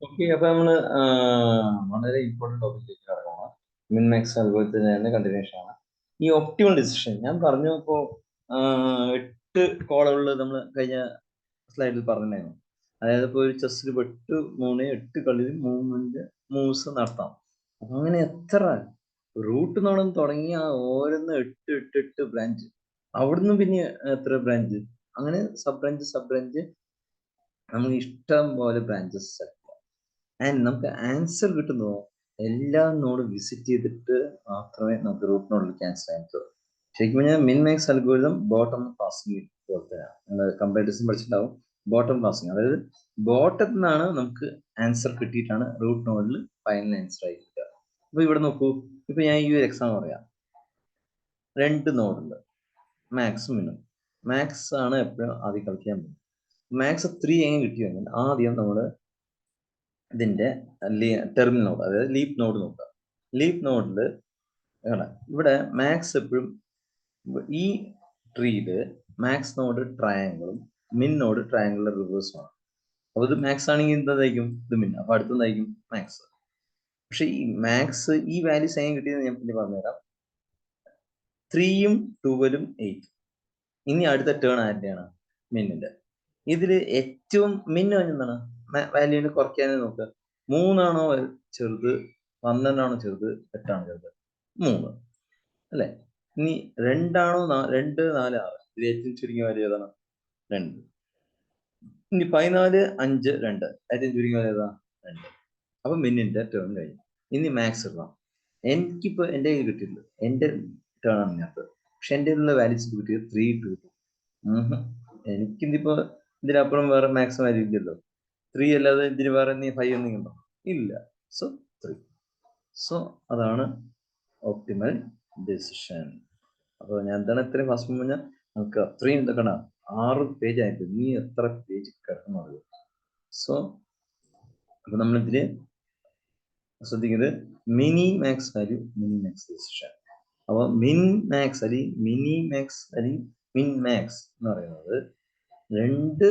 Okay, അപ്പൊ നമ്മള് വളരെ ഇമ്പോർട്ടന്റ് ടോപ്പിക്കിലേക്ക് കടക്കണം. മിൻമാക്സ് അൽഗോരിതത്തിന്റെ കണ്ടിന്യൂഷൻ ആണ് ഈ ഒപ്റ്റിമൽ ഡിസിഷൻ. ഞാൻ പറഞ്ഞു ഇപ്പോ 8 കോളുകളിൽ നമ്മൾ കഴിഞ്ഞ സ്ലൈഡിൽ പറഞ്ഞിട്ടുണ്ടായിരുന്നു. അതായത് ഇപ്പോൾ ഒരു ചെസ്സിൽ 8 കളിയിൽ മൂവ്സ് നടത്താം. അങ്ങനെ എത്ര റൂട്ട് നോളം തുടങ്ങി ഓരോന്ന് 8 ബ്രാഞ്ച്, അവിടുന്ന് പിന്നെ എത്ര ബ്രാഞ്ച്, അങ്ങനെ സബ് ബ്രാഞ്ച് നമുക്ക് ഇഷ്ടം പോലെ ബ്രാഞ്ചസ് ആൻഡ് നമുക്ക് ആൻസർ കിട്ടുന്നതോ എല്ലാ നോഡ് വിസിറ്റ് ചെയ്തിട്ട് മാത്രമേ നമുക്ക് റൂട്ട് നോഡിൽ ക്യാൻസൽ ചെയ്യാൻ പറ്റുള്ളൂ. ശരിക്കും പറഞ്ഞാൽ മിൻമാക്സ് അൽഗോരിതം ബോട്ടം പാസിംഗ് പോലത്തെയാണ്. നമ്മൾ കമ്പാരിറ്റീവ്സ് പഠിച്ചിട്ടുണ്ടാവും. ബോട്ടം പാസിംഗ്, അതായത് ബോട്ടത്തിൽ നിന്നാണ് നമുക്ക് ആൻസർ കിട്ടിയിട്ടാണ് റൂട്ട് നോഡിൽ ഫൈനൽ ആൻസർ ആയി കിട്ടുക. അപ്പൊ ഇവിടെ നോക്കൂ, ഇപ്പൊ ഞാൻ ഈ ഒരു എക്സാം പറയാം. 2 നോഡുണ്ട്, മാക്സും മിനും. മാക്സ് ആണ് എപ്പോഴും ആദ്യം കളിക്കാൻ പോകുന്നത്. മാക്സ് 3 എങ്ങനെ കിട്ടിയെങ്കിൽ ആദ്യം നമ്മൾ ഇതിന്റെ ടെർമിനൽ നോഡ്, അതായത് ലീപ്പ് നോഡ് നോക്കുക. ലീപ്പ് നോഡിൽ ഇവിടെ മാക്സ് എപ്പോഴും ഈ ട്രീയില് മാക്സ് നോഡ് ട്രയാങ്കിളും മിൻ നോഡ് ട്രയാങ്കിളിന്റെ റിവേഴ്സുമാണ്. അപ്പൊ ഇത് മാക്സ് ആണെങ്കിൽ എന്തായിരിക്കും, ഇത് മിൻ. അപ്പൊ അടുത്തെന്തായിരിക്കും, മാക്സ്. പക്ഷെ ഈ മാക്സ് ഈ വാല്യൂസ് എങ്ങനെ കിട്ടിയെന്ന് ഞാൻ പിന്നെ പറഞ്ഞുതരാം. 3ഉം 12ഉം 8. ഇനി അടുത്ത ടേൺ ആരുടെയാണ്, മിന്നിന്റെ. ഇതില് ഏറ്റവും മിന്ന് എന്താണ്, വാല്യൂവിന് കുറയ്ക്കാനേ നോക്കുക. 3ആണോ ചെറുത്, 12ആണോ ചെറുത്, 8ആണോ ചെറുത്, 3 അല്ലെ. ഇനി 2ആണോ 2, 4, 6, ഇത് ഏറ്റവും ചുരുങ്ങിയ വാല്യൂ ഏതാണ്, 2. ഇനി 14, 5, 2, ഏറ്റവും ചുരുങ്ങിയ വാല്യൂ ഏതാ, 2. അപ്പൊ മിന്നിന്റെ ടേൺ കഴിഞ്ഞു. ഇനി മാക്സ് ഇടാം. എനിക്കിപ്പോ എന്റെ കയ്യിൽ കിട്ടിയിട്ടുണ്ട്, എന്റെ ടേൺ ആണ് ഇതിനകത്ത്. പക്ഷെ എന്റെ ഉള്ള വാല്യൂസ് കിട്ടിയത് 3, 2. എനിക്കിതിപ്പോ ഇതിനപ്പുറം വേറെ മാക്സ് വാല്യൂ ഇല്ലല്ലോ. 3 അല്ലാതെ ഇതിന് വേറെ 5 എന്തെങ്കിലും ഉണ്ടോ, ഇല്ല. സോ 3. സോ അതാണ് ഒപ്റ്റിമൽ ഡിസിഷൻ. അപ്പൊ ഞാൻ എന്താണ് ഇത്രയും ഫസ്റ്റ് പറഞ്ഞാൽ, നമുക്ക് അത്രയും എന്തൊക്കെയാണ് 6 പേജ് ആയിട്ട് നീ എത്ര പേജ് കിടക്കുന്നത്. സോ അപ്പൊ നമ്മളിതില് ശ്രദ്ധിക്കുന്നത് mini max value, mini max decision. അപ്പൊ മിൻ മാക്സ് അല്ലെങ്കിൽ മിനി മാക്സ് അല്ലെങ്കിൽ മിൻ മാക്സ് എന്ന് പറയുന്നത് 2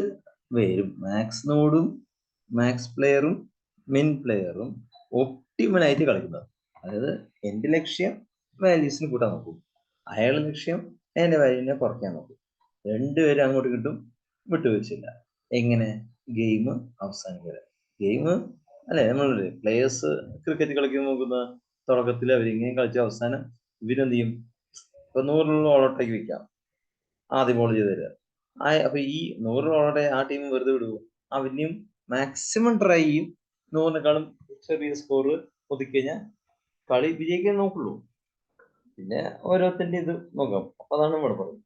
പേരും, മാക്സ് നോഡും മാക്സ് പ്ലെയറും മിൻ പ്ലെയറും ഒപ്റ്റിമൽ ആയിട്ട് കളിക്കുന്നത്. അതായത് എന്റെ ലക്ഷ്യം വാല്യൂസിന് കൂട്ടാൻ നോക്കും, അയാളുടെ ലക്ഷ്യം എന്റെ വാല്യൂവിനെ കുറയ്ക്കാൻ നോക്കും. 2 പേരും അങ്ങോട്ട് കിട്ടും, വിട്ടുവീഴ്ചയില്ല. എങ്ങനെ, ഗെയിം അവസാനിക്കുക. ഗെയിം അല്ലെ, നമ്മളല്ലേ പ്ലേയേഴ്സ് ക്രിക്കറ്റ് കളിക്കാൻ നോക്കുന്ന തുടക്കത്തിൽ അവരിങ്ങനെ കളിച്ച അവസാനം ഇവരെന്ത് ചെയ്യും, ഇപ്പൊ 100 ഓളോട്ടേക്ക് വെക്കാം, ആദ്യം ബോൾ ചെയ്ത് തരിക. അപ്പൊ ഈ 100 ഓളോടെ ആ ടീം വെറുതെ വിടുവോ, അവനെയും മാക്സിമം ട്രൈ ചെയ്യും. 100നെക്കാളും ചെറിയ സ്കോർ ഒതുക്കിക്കഴിഞ്ഞാൽ കളി വിജയിക്കാൻ നോക്കുള്ളൂ. പിന്നെ ഓരോരുത്തരുടെ ഇത് നോക്കാം. അപ്പൊ അതാണ് ഇവിടെ പറയുന്നത്,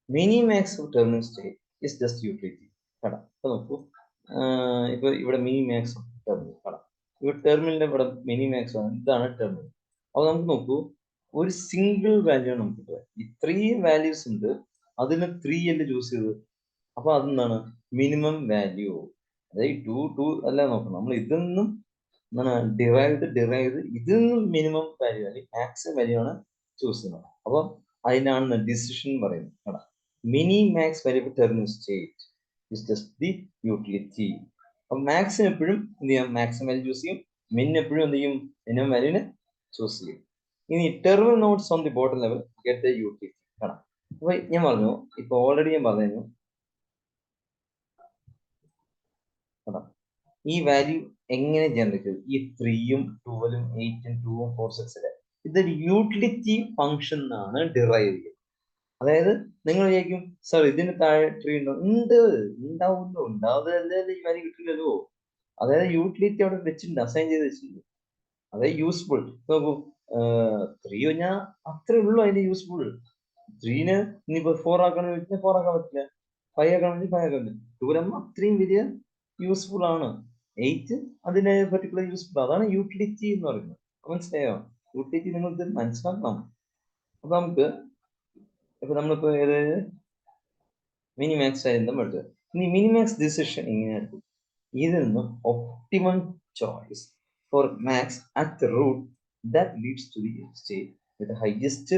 mini max terminal state is just utility. കടാം ഇപ്പൊ നോക്കൂ, ഇപ്പൊ ഇവിടെ മിനി മാക്സ് ടെർമിനൽ കടാം, ഇവിടെ ടെർമിനലിന്റെ ഇവിടെ മിനി മാക്സ് ആണ്, ഇതാണ് ടെർമിനൽ. അപ്പൊ നമുക്ക് നോക്കൂ, ഒരു സിംഗിൾ വാല്യൂ ആണ് നമുക്ക് കിട്ടുക. ഇത്രയും വാല്യൂസ് ഉണ്ട്, അതിന് 3 അല്ലേ ചൂസ് ചെയ്തത്. അപ്പൊ അതെന്താണ്, മിനിമം വാല്യൂ. അതായത് 2 അല്ല നോക്കണം, നമ്മൾ ഇതൊന്നും എന്താണ് ഡിറൈവ് ഇതിന്നും മിനിമം വാല്യൂ അല്ലെങ്കിൽ മാക്സിമം വാല്യൂ ആണ് ചൂസ് ചെയ്യുന്നത്. അപ്പൊ അതിനാണ് ഡിസിഷൻ പറയുന്നത്. കേട്ടോ, mini max value terminal state is just the utility. അപ്പൊ മാക്സിന് എപ്പോഴും എന്ത് ചെയ്യാം, മാക്സിമം വാല്യൂ ചൂസ് ചെയ്യും. മിൻ എപ്പോഴും എന്ത് ചെയ്യും, മിനിമം വാല്യൂവിനെ ചൂസ് ചെയ്യും. ഇനി terminal notes on the bottom level get the utility. കാണാം. അപ്പൊ ഞാൻ പറഞ്ഞു, ഇപ്പൊ ഓൾറെഡി ഞാൻ പറഞ്ഞു, കേട്ടോ, ഈ വാല്യൂ എങ്ങനെ ജനറേറ്റ് ചെയ്തു, ഈ 3ഉം 12ഉം 8ഉം 2ഉം 4, 6 ഇതൊരു യൂട്ടിലിറ്റി ഫംഗ്ഷൻ ആണ് ഡിറൈവ് ചെയ്യുന്നത്. അതായത് നിങ്ങൾ വിചാരിക്കും, സാർ ഇതിന് താഴെ ട്രീ ഉണ്ടോ, ഉണ്ട്, ഉണ്ടാവുമല്ലോ, ഉണ്ടാവുന്നതല്ലേ ഈ വാല്യൂ കിട്ടില്ലല്ലോ. അതായത് യൂട്ടിലിറ്റി അവിടെ വെച്ചിട്ടുണ്ട്, അസൈൻ ചെയ്ത് വെച്ചിട്ടുണ്ട്. അതായത് യൂസ്ഫുൾ നോക്കൂ, 3 കഴിഞ്ഞാൽ അത്രേ ഉള്ളൂ അതിന്റെ യൂസ്ഫുൾ. 3ന് ഇനിയിപ്പോ 4 ആക്കണമെന്ന് വെച്ചാൽ 4 ആക്കാൻ പറ്റില്ല, 5 ആക്കണമെങ്കിൽ 5 ആക്കാൻ പറ്റില്ല. 2 അത്രയും വലിയ യൂസ്ഫുൾ ആണ്. 8 അതിന് പർട്ടിക്കുലർ യൂസ്ഫുൾ. അതാണ് യൂട്ടിലിറ്റി എന്ന് പറയുന്നത്. മനസ്സിലായോ, യൂട്ടിലിറ്റി നിങ്ങൾ ഇത് മനസ്സിലാക്കണം. അപ്പൊ നമുക്ക് ഇപ്പൊ നമ്മളിപ്പോ ഏത് മിനിമാക്സ് ആയിരുന്നു പഠിച്ചത്. ഇനി മിനിമാക്സ് ഡിസിഷൻ എങ്ങനെയായിരിക്കും, ഇതിൽ നിന്ന് optimum choice for max at root that leads to the state with highest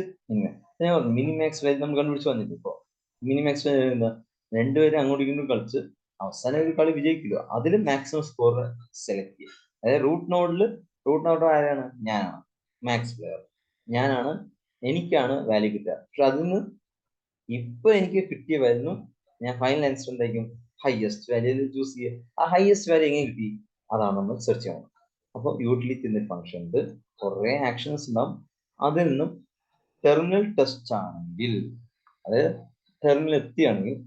minimax value നമ്മൾ കണ്ടുപിടിച്ച് വന്നിട്ട്. ഇപ്പോ മിനിമാക്സ് വാല്യൂ എന്താ, 2 പേരും അങ്ങോട്ടും ഇങ്ങോട്ടും കളിച്ച് അവസാനം ഒരു കളി വിജയിക്കില്ല, അതിൽ മാക്സിമം സ്കോർ സെലക്ട് ചെയ്യുക. അതായത് റൂട്ട് നോഡ് ആരാണ്? ഞാനാണ് മാക്സ് പ്ലെയർ, ഞാനാണ്, എനിക്കാണ് വാല്യൂ കിട്ടുക. പക്ഷെ അതിൽ നിന്ന് ഇപ്പൊ എനിക്ക് കിട്ടിയ വാല്യൂ ഞാൻ ഫൈനൽ ആൻസർ എന്തായിരിക്കും? ഹയസ്റ്റ് വാല്യൂ ചൂസ് ചെയ്യുക. ആ ഹയസ്റ്റ് വാല്യൂ എങ്ങനെ കിട്ടി? അതാണ് നമ്മൾ സെർച്ച് ചെയ്യണം. അപ്പോൾ യൂട്ടിലിറ്റി എന്ന ഫംഗ്ഷൻ ഉണ്ട്, കുറെ ആക്ഷൻസ് ഉണ്ടാവും. അതിൽ നിന്നും ടെർമിനൽ ടെസ്റ്റ് ആണെങ്കിൽ, അതായത് ടെർമിനൽ എത്തിയാണെങ്കിൽ,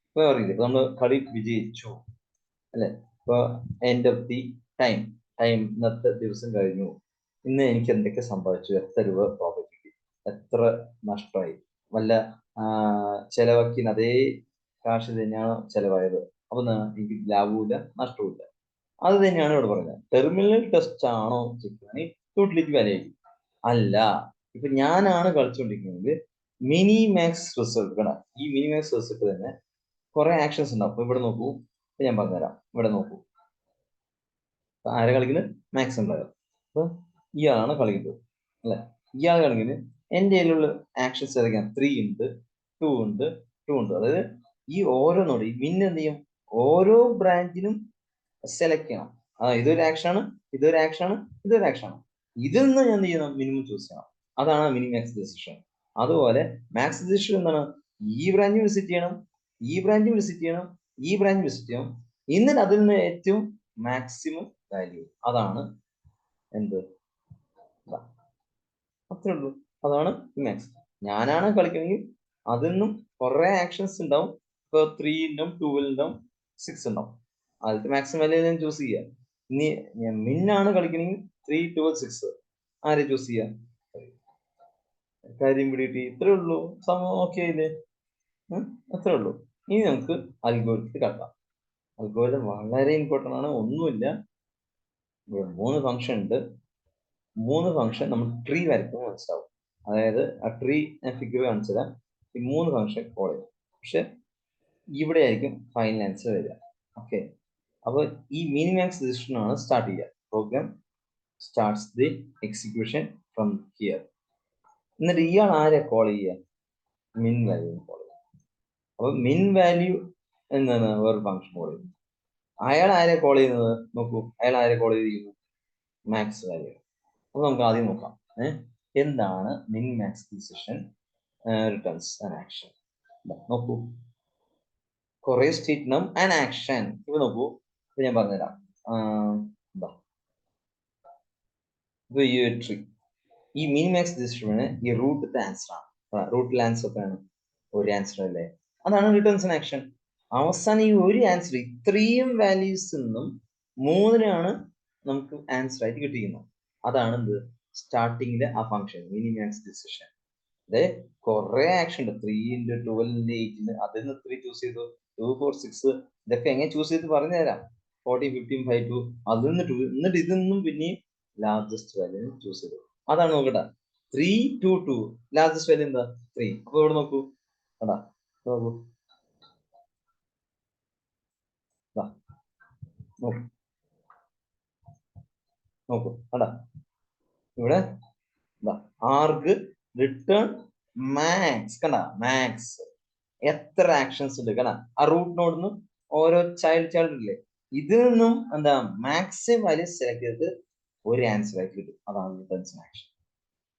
ഇപ്പൊ അറിയില്ല, ഇപ്പൊ നമ്മൾ കളി വിജയിച്ചു അല്ലെ, ഇപ്പൊ എൻഡ് ഓഫ് ദി ടൈം, ഇന്നത്തെ ദിവസം കഴിഞ്ഞു, ഇന്ന് എനിക്ക് എന്തൊക്കെ സംഭവിച്ചു, എത്ര രൂപ പ്രോഫിറ്റ് കിട്ടി, എത്ര നഷ്ടമായി, വല്ല ചെലവാക്കിന് അതേ കാശ് തന്നെയാണ് ചെലവായത്, അപ്പൊ എനിക്ക് ലാഭവുമില്ല നഷ്ടവുമില്ല. അത് തന്നെയാണ് ഇവിടെ പറയുന്നത്. ടെർമിനൽ ടെസ്റ്റ് ആണോ ചെക്ക് യൂട്ടിലിറ്റി വാല്യൂ ആയിരിക്കും. അല്ല, ഇപ്പൊ ഞാനാണ് കളിച്ചുകൊണ്ടിരിക്കുന്നത് മിനി മാക്സ് റിസൾട്ട്. കാണാം, ഈ മിനി മാക്സ് റിസൾട്ട് തന്നെ കുറെ ആക്ഷൻസ് ഉണ്ടാവും. അപ്പൊ ഇവിടെ നോക്കൂ, ഇപ്പൊ ഞാൻ പറഞ്ഞുതരാം. ഇവിടെ നോക്കൂ, ആരെ കളിക്കുന്നത്? മാക്സ് ഉണ്ടാകും. അപ്പൊ ഇയാളാണ് കളിക്കുന്നത് അല്ലെ, ഇയാൾ കളിക്കുന്നത്. എൻ്റെ കയ്യിലുള്ള ആക്ഷൻസ് ഏതൊക്കെയാണ്? 3 ഉണ്ട്, 2 ഉണ്ട്, 2 ഉണ്ട്. അതായത് ഈ ഓരോന്നോട് ഈ മിൻ എന്ത് ചെയ്യും? ഓരോ ബ്രാഞ്ചിനും സെലക്ട് ചെയ്യണം. ഇതൊരു ആക്ഷനാണ്, ഇതൊരു ആക്ഷനാണ്, ഇതൊരു ആക്ഷനാണ്. ഇതിൽ നിന്ന് ഞാൻ എന്ത് ചെയ്യണം? മിനിമം ചൂസ് ചെയ്യണം. അതാണ് മിനി മാക്സ് ഡിസിഷൻ. അതുപോലെ മാക്സ് ഡിസിഷൻ എന്താണ്? ഈ ബ്രാഞ്ച് വിസിറ്റ് ചെയ്യണം, ഈ ബ്രാഞ്ച് വിസിറ്റ് ചെയ്യണം, ഈ ബ്രാഞ്ച് വിസിറ്റ് ചെയ്യണം, എന്നിട്ട് അതിൽ നിന്ന് ഏറ്റവും മാക്സിമം വാല്യൂ. അതാണ് എന്ത്? അത്രേ ഉള്ളൂ. അതാണ് മാക്സ്. ഞാനാണ് കളിക്കണമെങ്കിൽ അതിൽ നിന്നും കുറെ ആക്ഷൻസ് ഉണ്ടാവും. ഇപ്പൊ 3 ഉണ്ടാവും, 2 ഉണ്ടാവും, 6 ഉണ്ടാവും. ആദ്യത്തെ മാക്സിമം വാല്യൂ ഞാൻ ചൂസ് ചെയ്യുക. ഇനി മിന്നാണ് കളിക്കണമെങ്കിൽ 3, 12, 6 ആരെ ചൂസ് ചെയ്യാം? കാര്യം പിടികിട്ടി. ഇത്രേ ഉള്ളൂ. സംഭവം ഓക്കെ ആയില്ലേ? അത്രേ ഉള്ളൂ. ഇനി നമുക്ക് അൽഗോരിതത്തിൽ കടക്കാം. അൽഗോരിതം വളരെ ഇമ്പോർട്ടൻ്റ് ആണ്. ഒന്നുമില്ല, 3 ഫംഗ്ഷൻ ഉണ്ട്. 3 ഫംഗ്ഷൻ നമ്മൾ ട്രീ വരയ്ക്കുമ്പോൾ മനസ്സിലാവും. അതായത് ആ ട്രീ ഞാൻ ഫിഗർ കാണിച്ചു തരാം. ഈ 3 ഫംഗ്ഷൻ കോൾ ചെയ്യും. പക്ഷെ ഇവിടെ ആയിരിക്കും ഫൈനൽ ആൻസർ വരിക. ഓക്കെ, അപ്പോൾ ഈ മിനിമാക്സ് ഡിസിഷൻ ആണ് സ്റ്റാർട്ട് ചെയ്യുക. Program starts the execution from here. എന്നിട്ട് ഇയാൾ ആരെ കോൾ ചെയ്യുക? മിൻ വാല്യൂ കോൾ ചെയ്യുക. അപ്പൊ മിൻ വാല്യൂ എന്താണ്? വേറെ ഫംഗ്ഷൻ കോൾ ചെയ്യുന്നത്. അയാൾ ആരെ കോൾ ചെയ്യുന്നത്? നോക്കൂ, അയാൾ ആരെ കോൾ ചെയ്തിരിക്കുന്നു? Max value. അപ്പൊ നമുക്ക് ആദ്യം നോക്കാം എന്താണ് min max decision returns an action. നോക്കൂ, കുറെ സ്റ്റേറ്റ് ഉണ്ടാവും ആൻ ആക്ഷൻ. ഇപ്പൊ നോക്കൂ, ഇപ്പൊ ഞാൻ പറഞ്ഞുതരാം. ഇപ്പൊ ഈ ട്രീ, ഈ മിൻ മാക്സ് ഡിസിഷന് ഈ റൂട്ടിലത്തെ ആൻസർ ആണ്. റൂട്ടിൽ ആൻസർ ഒക്കെ ആണ് ഒരു ആൻസർ അല്ലേ, അതാണ് റിട്ടേൺസ് ആൻ ആക്ഷൻ. അവസാനം ഈ ഒരു ആൻസർ ഇത്രയും വാല്യൂസ് നിന്നും 3 നമുക്ക് ആൻസർ ആയിട്ട് കിട്ടിയിരിക്കുന്നത്. അതാണ് എന്ത്? സ്റ്റാർട്ടിങ്ങിലെ ആ ഫംഗ്ഷൻ മിനിമാക്സ് ഡിസിഷൻ. അതായത് കുറെ ആക്ഷൻ ഉണ്ട്, 3 ഉണ്ട്, 12 ഉണ്ട്, 8 ഉണ്ട്. അതിൽ നിന്ന് 3 ചൂസ് ചെയ്തു, 2, 4, 6 ഇതൊക്കെ എങ്ങനെ ചൂസ് ചെയ്ത് പറഞ്ഞു തരാം. 40, 15, 5, 2 അതിൽ നിന്ന് 2, എന്നിട്ട് ഇതൊന്നും പിന്നെയും ലാർജസ്റ്റ് വാല്യൂ ചൂസ് ചെയ്തു. അതാണ് നോക്കട്ടെ, 3, 2, 2 ലാർജസ്റ്റ് വാല്യൂ എന്താ? 3. അപ്പൊ ഇവിടെ നോക്കൂ, അതാ നോക്കൂ, നോക്കൂ, നോക്കൂ, അടാ ഇവിടെ ആർക്ക് റിട്ടേൺ മാക്സ്. കണ്ട, മാക്സ് എത്ര ആക്ഷൻസ് ഉണ്ട് കണ്ട. ആ റൂട്ട് നോഡിന്ന് ഓരോ ചൈൽഡ് ഇല്ലേ, ഇതിൽ നിന്നും എന്താ മാക്സിമം വാല്യൂ സെലക്ട് ചെയ്തിട്ട് ഒരു ആൻസർ ആയിട്ട് കിട്ടും. അതാണ് റിട്ടേൺസ് ആക്ഷൻ.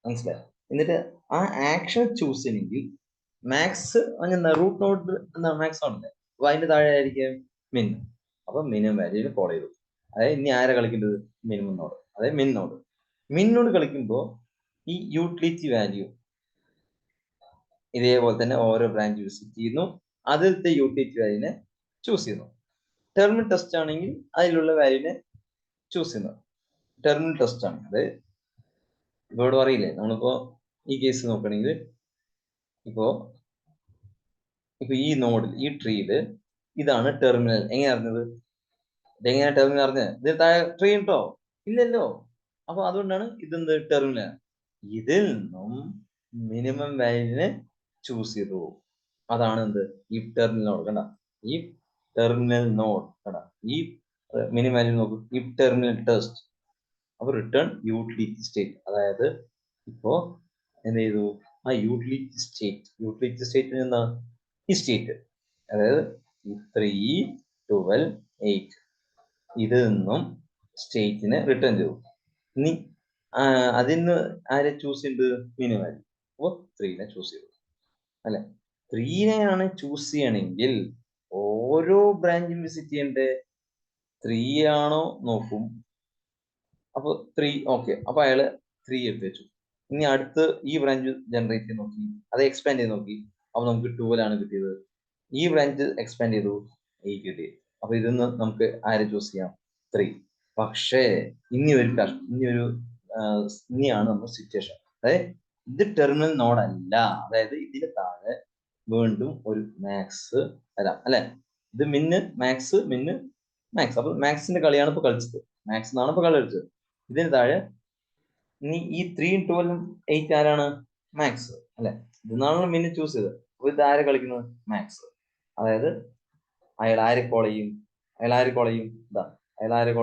മനസ്സിലായി? എന്നിട്ട് ആ ആക്ഷൻ ചൂസ് ചെയ്യണമെങ്കിൽ മാക്സ് എന്താ റൂട്ട് നോഡ് എന്താ മാക്സ് നോഡില്ലേ, അപ്പൊ അതിന്റെ താഴെ ആയിരിക്കും മിൻ. അപ്പൊ മിനിമം വാല്യൂവിൽ കോൾ ചെയ്തു. അതായത് ഇനി ആരെ കളിക്കേണ്ടത്? മിനിമം നോഡ്, അതായത് മിൻ നോഡ്. മിൻ നോഡ് കളിക്കുമ്പോൾ ഈ യൂട്ടിലിറ്റി വാല്യൂ ഇതേപോലെ തന്നെ ഓരോ ബ്രാഞ്ച് വിസിറ്റ് ചെയ്യുന്നു, അതിലത്തെ യൂട്ടിലിറ്റി വാല്യൂനെ ചൂസ് ചെയ്യുന്നു. ടെർമിനൽ ടെസ്റ്റ് ആണെങ്കിൽ അതിലുള്ള വാല്യൂനെ ചൂസ് ചെയ്യുന്നു. ടെർമിനൽ ടെസ്റ്റ് ആണ് അത് ഇവിടെ പറയില്ലേ. നമ്മളിപ്പോ ഈ കേസ് നോക്കണെങ്കിൽ ഇപ്പോ ഈ നോഡിൽ, ഈ ട്രീയില് ഇതാണ് ടെർമിനൽ. എങ്ങനെ അറിഞ്ഞത്? ഇതെങ്ങനെയാ ടെർമിനൽ അറിഞ്ഞത്? ഇതിൽ താഴെ ട്രീ ഉണ്ടോ? ഇല്ലല്ലോ. അപ്പൊ അതുകൊണ്ടാണ് ഇതെന്ത് ടെർമിനൽ. ഇതിൽ നിന്നും മിനിമം വാല്യൂവിനെ ചൂസ് ചെയ്തു. അതാണ് എന്ത്? ഈ ടെർമിനൽ നോഡ്. കണ്ട, ഈ ടെർമിനൽ നോഡ് കണ്ട, ഈ മിനിമം വാല്യൂ നോക്കൂ, ഈ ടെർമിനൽ ടെസ്റ്റ്. അപ്പൊ റിട്ടേൺ യൂട്ടിലിറ്റി സ്റ്റേറ്റ്. അതായത് ഇപ്പോ എന്ത് ചെയ്തു? ആ യൂട്ടിലിറ്റി സ്റ്റേറ്റ് എന്താ? ഈ സ്റ്റേറ്റ്, അതായത് 3, 12 8 ഇതിൽ നിന്നും സ്റ്റേറ്റിനെ റിട്ടേൺ ചെയ്തു. ഇനി അതിന് ആരെ ചൂസ് ചെയ്ത് മിനിമം വാല്യൂ. അപ്പോൾ 3നെ ചൂസ് ചെയ്തു അല്ലെ. 3നെയാണ് ചൂസ് ചെയ്യണമെങ്കിൽ ഓരോ ബ്രാഞ്ചും വിസിറ്റ് ചെയ്യേണ്ടത് 3 ആണോ നോക്കും. അപ്പൊ 3 ഓക്കെ, അപ്പൊ അയാള് 3 എടുത്ത് വെച്ചു. ഇനി അടുത്ത് ഈ ബ്രാഞ്ച് ജനറേറ്റ് ചെയ്ത് നോക്കി, അത് എക്സ്പാൻഡ് ചെയ്ത് നോക്കി, അപ്പൊ നമുക്ക് 12 ആണ് കിട്ടിയത്. ഈ ബ്രാഞ്ച് എക്സ്പാൻഡ് ചെയ്തു 8 കിട്ടി. അപ്പൊ ഇതിന്ന് നമുക്ക് ആരെ ചൂസ് ചെയ്യാം? 3. പക്ഷേ ഇനിയാണ് നമ്മുടെ സിറ്റുവേഷൻ. അതായത് ഇത് ടെർമിനൽ നോഡ് അല്ല, അതായത് ഇതിന് താഴെ വീണ്ടും ഒരു മാക്സ് വരാം അല്ലെ. ഇത് മിന്ന് മാക്സ്, മിന്ന് മാക്സ്. അപ്പൊ മാക്സിന്റെ കളിയാണ് ഇപ്പൊ കളിച്ചത്, മാക്സ് എന്നാണ് ഇപ്പൊ കളി കളിച്ചത്. ഇതിന് താഴെ ഇനി ഈ 3 12 8 ആരാണ്? മാക്സ് അല്ലെ. ഇതെന്നാണല്ലോ മിന്ന് ചൂസ് ചെയ്തത്. അപ്പൊ ഇത് ആരെ കളിക്കുന്നത്? മാക്സ്. അതായത് അയാൾ ആരെ കോൾ ചെയ്യും? അയാൾ ആരെ കോൾ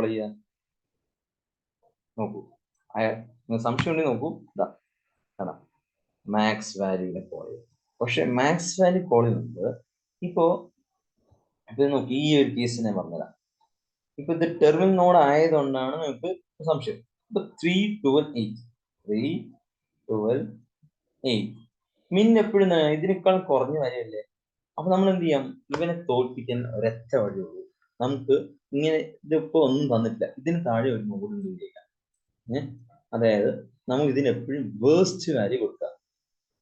ചെയ്യുക? നോക്കൂ, സംശയം ഉണ്ടെങ്കിൽ നോക്കൂ, മാക്സ് വാല്യൂവിനെ കോൾ ചെയ്യും. പക്ഷെ മാക്സ് വാല്യൂ കോൾ ചെയ്യുന്നത് ഇപ്പോ നോക്കി, ഈ ഒരു കേസ് ഞാൻ പറഞ്ഞുതരാം. ഇപ്പൊ ഇത് ടെർമിനൽ നോഡ് ആയതുകൊണ്ടാണ് നമുക്ക് സംശയം. ഇപ്പൊ 3 12 8 മിൻ എപ്പോഴും ഇതിനേക്കാൾ കുറഞ്ഞ വരെയല്ലേ. അപ്പൊ നമ്മൾ എന്ത് ചെയ്യാം? ഇവനെ തോൽപ്പിക്കാൻ ഒരൊറ്റ വഴിയുള്ളൂ. നമുക്ക് ഇങ്ങനെ ഇതിപ്പോ ഒന്നും തന്നിട്ടില്ല, ഇതിന് താഴെ ഒരു നോഡ് ഉണ്ട് വിചാരിക്കാം. അതായത് നമുക്ക് ഇതിന് എപ്പോഴും വേസ്റ്റ് വാല്യൂ കൊടുക്കുക.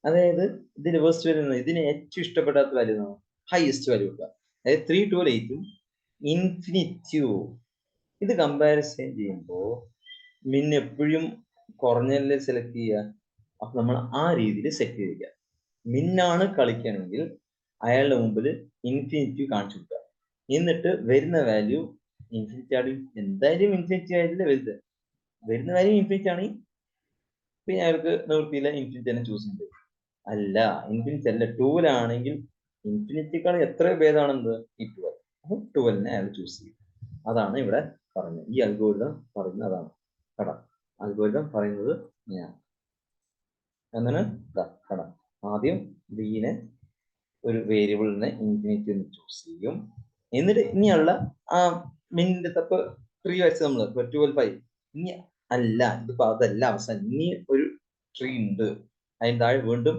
അതായത് ഇതിന് വേസ്റ്റ് വാല്യൂ, ഇതിന് ഏറ്റവും ഇഷ്ടപ്പെടാത്ത വാല്യൂ എന്നാണ് ഹൈയസ്റ്റ് വാല്യൂ കൊടുക്കുക. അതായത് 3 12 8 ഇൻഫിനിറ്റീവ്. ഇത് കമ്പാരിസൺ ചെയ്യുമ്പോൾ മിൻ എപ്പോഴും കുറഞ്ഞല്ലേ സെലക്ട് ചെയ്യുക. അപ്പൊ നമ്മൾ ആ രീതിയിൽ സെറ്റ് ചെയ്തിരിക്കുക. മിന്നാണ് കളിക്കണമെങ്കിൽ അയാളുടെ മുമ്പിൽ ഇൻഫിനിറ്റീവ് കാണിച്ചു കൊടുക്കുക. എന്നിട്ട് വരുന്ന വാല്യൂ ഇൻഫിനിറ്റി ആണ്. എന്തായാലും ഇൻഫിനിറ്റി ആയിട്ടില്ല വലുത്. വരുന്ന വാല്യൂ ഇൻഫിനിറ്റി ആണെങ്കിൽ പിന്നെ അയാൾക്ക് നിവൃത്തിയില്ല, ഇൻഫിനിറ്റി തന്നെ ചൂസ് ചെയ്യേണ്ടത്. അല്ല, ഇൻഫിനിറ്റി അല്ല, 12 ആണെങ്കിൽ ഇൻഫിനിറ്റിക്കാൾ എത്ര ഭേദമാണെന്ത്? ഈ 12. അപ്പൊ 12നെ അയാൾ ചൂസ് ചെയ്യും. അതാണ് ഇവിടെ പറയുന്നത്. ഈ അൽഗോരിതം പറയുന്നത് അതാണ് കേട്ടോ. അൽഗോരിതം പറയുന്നത് ഞാൻ എന്താണ് കേട്ടോ. ആദ്യം ബീനെ ഒരു വേരിയബിളിനെ ഇൻഫിനിറ്റി എന്ന് ചൂസ് ചെയ്യും. എന്നിട്ട് ഇനിയുള്ള ആ മിനിന്റെ തപ്പ് 3 വരച്ച് നമ്മൾ 12 5. ഇനി അല്ല, ഇതിപ്പോ അതല്ല അവസാനം, ഇനി ഒരു ട്രീ ഉണ്ട്, അതിന് താഴെ വീണ്ടും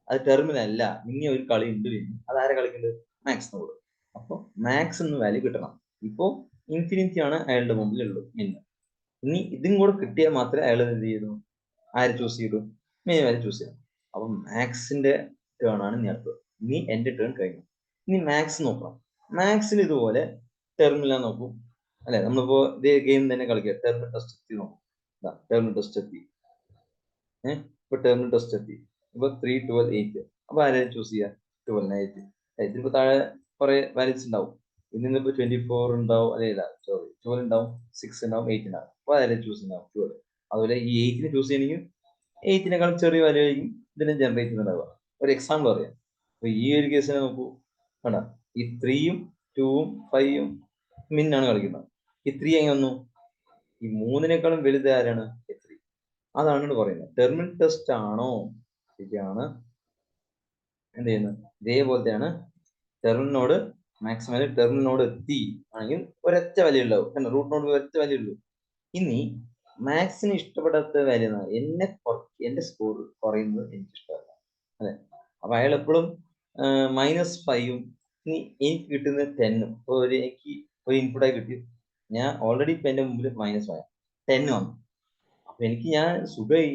അത് ടെർമിനൽ അല്ല, ഇനി ഒരു കളി ഉണ്ട്. അതാരെ കളിക്കുന്നത്? മാക്സ് നോട്. അപ്പൊ മാക്സ് എന്ന് വാല്യൂ കിട്ടണം. ഇപ്പോ ഇൻഫിനിറ്റി ആണ് അയാളുടെ മുമ്പിലുള്ളൂ മിന്ന്. ഇനി ഇതും കൂടെ കിട്ടിയാൽ മാത്രമേ അയാൾ എന്ത് ചെയ്തു? ആര് ചൂസ് ചെയ്തു? മെയിൻ വാല്യൂ ചൂസ് ചെയ്യണം. അപ്പൊ മാക്സിന്റെ ടേൺ ആണ് ഇനി അടുത്തത്. ഇനി എന്റെ ടേൺ കഴിഞ്ഞു. ഇനി മാക്സ് നോക്കണം. മാക്സിൽ ഇതുപോലെ ടെർമിനൽ നോക്കും അല്ലെ. നമ്മളിപ്പോ ഇതേ ഗെയിം തന്നെ കളിക്കുക. ടെർമിനൽ ടെസ്റ്റ് എത്തി നോക്കും. ടെർമിനൽ ടെസ്റ്റ് എത്തി. ഇപ്പൊ ടെർമിനൽ ടെസ്റ്റ് എത്തി. ഇപ്പൊ 3 12 8. അപ്പൊ ആരെയും ചൂസ് ചെയ്യുക? 12 8. ഇതിപ്പോ താഴെ കുറെ വാല്യൂസ് ഉണ്ടാവും. ഇതിനിപ്പോ 24 ഉണ്ടാവും, അല്ലെ 12 ഉണ്ടാവും, 6 ഉണ്ടാവും, 8 ഉണ്ടാവും. അപ്പൊ ആരെയും ചൂസ് ഉണ്ടാവും 12. അതുപോലെ ഈ 8നെ ചൂസ് ചെയ്യണമെങ്കിൽ 8നേക്കാൾ ചെറിയ വാല്യൂ ആയിരിക്കും ഇതിനെ ജനറേറ്റ് ചെയ്യുന്നുണ്ടാവുക. ഒരു എക്സാമ്പിൾ പറയാം. അപ്പൊ ഈ ഒരു കേസിനെ നോക്കൂ, വേണ്ട, ഈ 3ഉം 2ഉം 5ഉം മിന്നാണ് കളിക്കുന്നത്. ഈ 3 എങ്ങനെ വന്നു? ഈ 3നേക്കാളും വലുത് ആരാണ്? 3. അതാണ് പറയുന്നത്. ടെർമിനൽ ടെസ്റ്റ് ആണോ ശരിയാണ് എന്ത് ചെയ്യുന്നത്? ഇതേപോലത്തെയാണ് ടെർമിനോട് മാക്സിമം ടെർമിനോട് എത്തി ആണെങ്കിൽ ഒരൊറ്റ വാല്യൂ ഉണ്ടാവും. കാരണം റൂട്ട് നോട് ഒരൊറ്റ വാല്യൂ ഉള്ളൂ. ഇനി മാത്സിന് ഇഷ്ടപ്പെടാത്ത വാല്യൂ എന്റെ സ്കോർ കുറയുന്നത് എനിക്ക് ഇഷ്ടമല്ല അല്ലെ. അപ്പൊ അയാൾ എപ്പോഴും -5ഉം ഇനി എനിക്ക് കിട്ടുന്നത് 10ഉം. ഇപ്പൊ എനിക്ക് ഒരു ഇൻപുട്ടായി കിട്ടി, ഞാൻ ഓൾറെഡി ഇപ്പൊ എന്റെ മുമ്പിൽ -5 10 വന്നു. അപ്പൊ എനിക്ക് ഞാൻ സുഖമായി,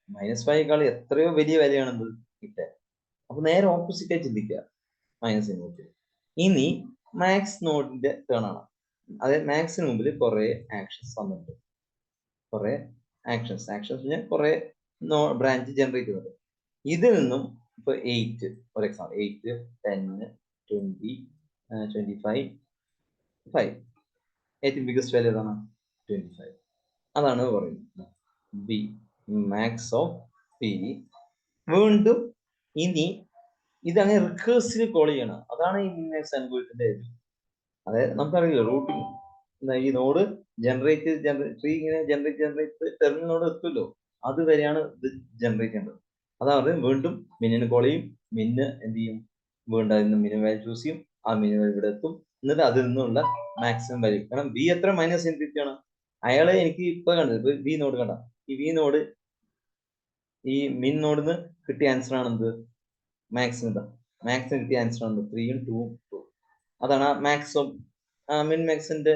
-5ക്കാൾ എത്രയോ വലിയ വാല്യൂ ആണെന്ന് കിട്ടുക. അപ്പൊ നേരെ ഓപ്പോസിറ്റ് ആയി ചിന്തിക്കുക, -5. ഇനി മാക്സ് നോഡിന്റെ ടേൺ ആണ്. അതായത് മാക്സിന് മുമ്പിൽ കുറെ ആക്ഷൻസ് വന്നിട്ടുണ്ട്. കുറെ ആക്ഷൻസ് കുറെ ബ്രാഞ്ച് ജനറേറ്റ് ചെയ്യുന്നുണ്ട്. ഇതിൽ നിന്നും ഇപ്പൊ 8 ഫോർ എക്സാമ്പിൾ 8 10 20 25 5. ഏറ്റവും ബിഗസ്റ്റ് വാല്യൂ ഏതാണ്? 25. അതാണ് പറയുന്നത് ബി മാക്സ് ഓഫ് പി. വീണ്ടും ഇനി ഇതാണ് റിക്കേഴ്സീവ് കോൾ ചെയ്യണം. അതാണ് ഈ മിനിമൈസ് അൽഗോരിതത്തിന്റെ. അതായത് നമുക്കറിയില്ല റൂട്ടിംഗ് ഈ നോഡ് ട്രീ ഇങ്ങനെ ജനറേറ്റ് ടെർമിനൽ എത്തുമല്ലോ, അതുവരെയാണ് ഇത് ജനറേറ്റ് ചെയ്യേണ്ടത്. അതാണ് വീണ്ടും മിന്നിന് കോൾ ചെയ്യും. മിന്ന് എന്ത് ചെയ്യും? വീണ്ടും അതിന് മിനിമം വാല്യൂ ചൂസ് ചെയ്യും. ആ മിനിമം ഇവിടെ എത്തും. എന്നിട്ട് അതിൽ നിന്നുള്ള മാക്സിമം വാല്യൂ. കാരണം ബി എത്ര മൈനസ് ഇൻഫിനിറ്റി ആണ്. അയാളെ എനിക്ക് ഇപ്പൊ കണ്ടത് ഇപ്പൊ വി നോഡ് കണ്ട, ഈ വി നോഡ് ഈ മിൻ നോഡിന്ന് കിട്ടിയ ആൻസർ ആണ് എന്ത്, മാക്സിമം. ഇതാ മാക്സിമം കിട്ടിയ ആൻസർ ആണ് 3 ഉം 2 ഉം 2. അതാണ് മാക്സും മിൻ മാക്സിന്റെ